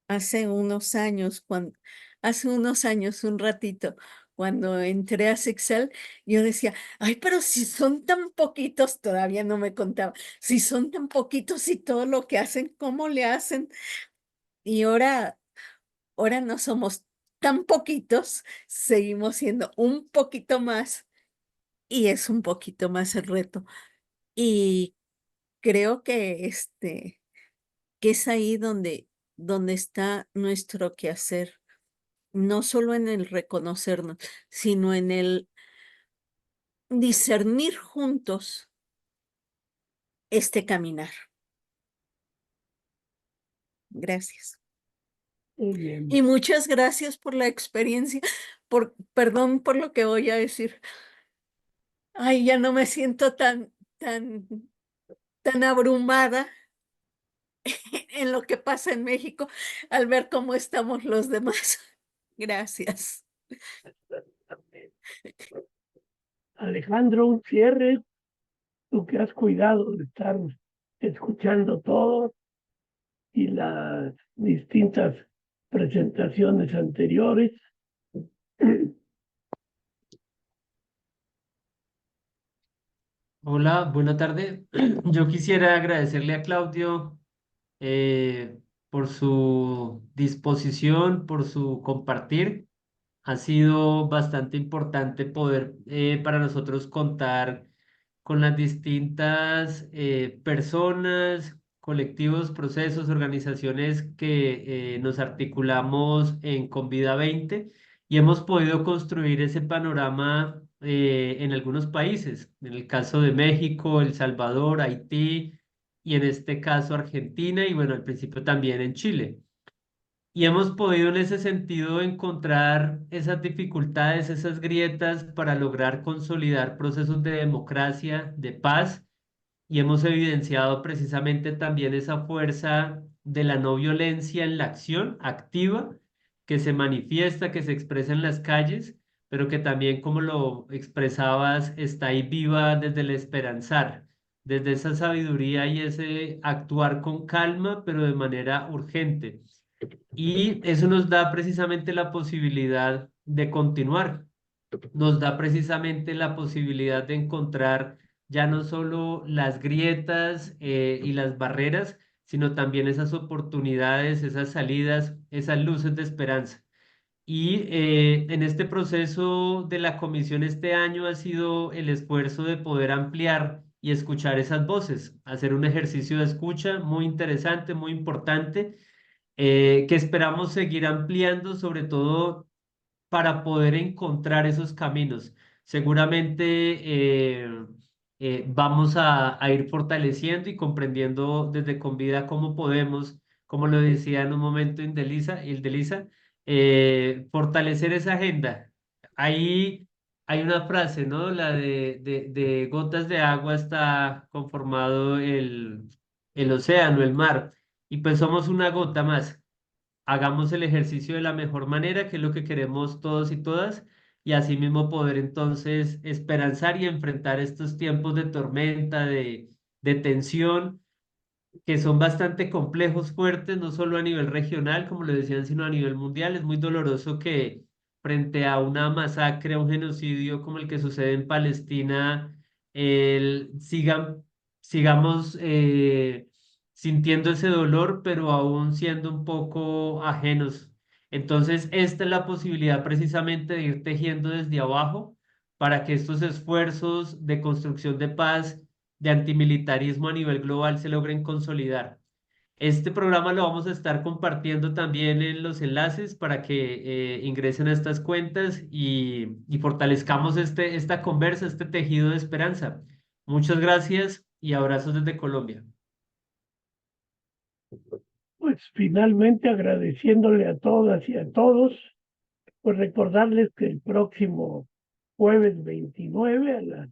hace unos años, un ratito, cuando entré a Sexal, yo decía, ay, pero si son tan poquitos, todavía no me contaba, si son tan poquitos y todo lo que hacen, ¿cómo le hacen? Y ahora no somos tan poquitos, seguimos siendo un poquito más y es un poquito más el reto. Y creo que es ahí donde está nuestro quehacer, no solo en el reconocernos, sino en el discernir juntos este caminar. Gracias. Muy bien. Y muchas gracias por la experiencia, perdón por lo que voy a decir. Ay, ya no me siento tan abrumada en lo que pasa en México al ver cómo estamos los demás. Gracias. Alejandro, un cierre, tú que has cuidado de estar escuchando todo y las distintas presentaciones anteriores. Hola, buena tarde. Yo quisiera agradecerle a Claudio por su disposición, por su compartir. Ha sido bastante importante poder para nosotros contar con las distintas personas, colectivos, procesos, organizaciones que nos articulamos en Convida 20 y hemos podido construir ese panorama en algunos países, en el caso de México, El Salvador, Haití y en este caso Argentina y bueno, al principio también en Chile. Y hemos podido en ese sentido encontrar esas dificultades, esas grietas para lograr consolidar procesos de democracia, de paz, y hemos evidenciado precisamente también esa fuerza de la no violencia en la acción activa que se manifiesta, que se expresa en las calles, pero que también, como lo expresabas, está ahí viva desde el esperanzar, desde esa sabiduría y ese actuar con calma, pero de manera urgente. Y eso nos da precisamente la posibilidad de continuar, nos da precisamente la posibilidad de encontrar ya no solo las grietas y las barreras, sino también esas oportunidades, esas salidas, esas luces de esperanza. Y en este proceso de la comisión este año ha sido el esfuerzo de poder ampliar y escuchar esas voces, hacer un ejercicio de escucha muy interesante, muy importante, que esperamos seguir ampliando, sobre todo para poder encontrar esos caminos. Seguramente vamos a ir fortaleciendo y comprendiendo desde Convida cómo podemos, como lo decía en un momento Ildelisa, fortalecer esa agenda. Ahí hay una frase, ¿no? La de gotas de agua está conformado el océano, el mar, y pues somos una gota más. Hagamos el ejercicio de la mejor manera, que es lo que queremos todos y todas, y asimismo poder entonces esperanzar y enfrentar estos tiempos de tormenta, de tensión, que son bastante complejos, fuertes, no solo a nivel regional, como lo decían, sino a nivel mundial. Es muy doloroso que frente a una masacre, a un genocidio como el que sucede en Palestina, sigamos sintiendo ese dolor, pero aún siendo un poco ajenos. Entonces, esta es la posibilidad precisamente de ir tejiendo desde abajo para que estos esfuerzos de construcción de paz, de antimilitarismo a nivel global se logren consolidar. Este programa lo vamos a estar compartiendo también en los enlaces para que ingresen a estas cuentas y fortalezcamos esta conversa, este tejido de esperanza. Muchas gracias y abrazos desde Colombia. Pues finalmente agradeciéndole a todas y a todos, pues recordarles que el próximo jueves 29 a las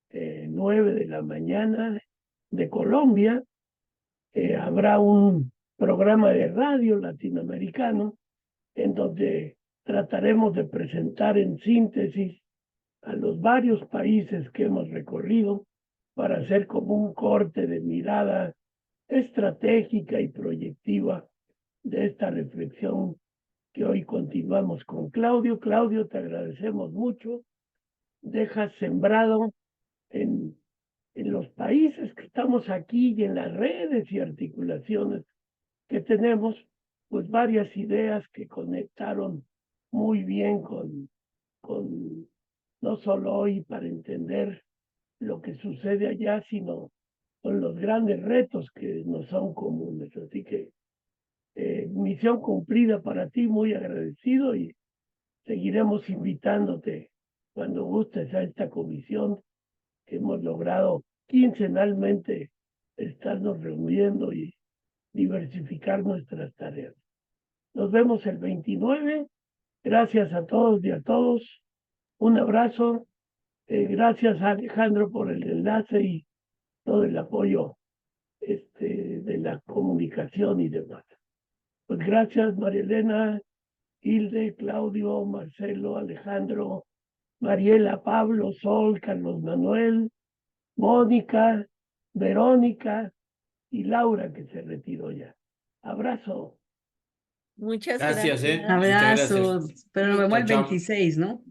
9 de la mañana de Colombia habrá un programa de radio latinoamericano en donde trataremos de presentar en síntesis a los varios países que hemos recorrido para hacer como un corte de mirada estratégica y proyectiva de esta reflexión que hoy continuamos con Claudio. Claudio, te agradecemos mucho. Dejas sembrado en los países que estamos aquí y en las redes y articulaciones que tenemos, pues varias ideas que conectaron muy bien con no solo hoy para entender lo que sucede allá, sino con los grandes retos que nos son comunes. Así que misión cumplida para ti, muy agradecido, y seguiremos invitándote cuando gustes a esta comisión que hemos logrado quincenalmente estarnos reuniendo y diversificar nuestras tareas. Nos vemos el 29. Gracias a todos y a todos. Un abrazo. Gracias a Alejandro por el enlace y todo el apoyo de la comunicación y demás. Pues gracias, María Elena, Hilde, Claudio, Marcelo, Alejandro, Mariela, Pablo, Sol, Carlos Manuel, Mónica, Verónica y Laura, que se retiró ya. Abrazo. Muchas Gracias, gracias. Muchas gracias. Abrazos, pero nos vemos el Chao, chao. 26, ¿no?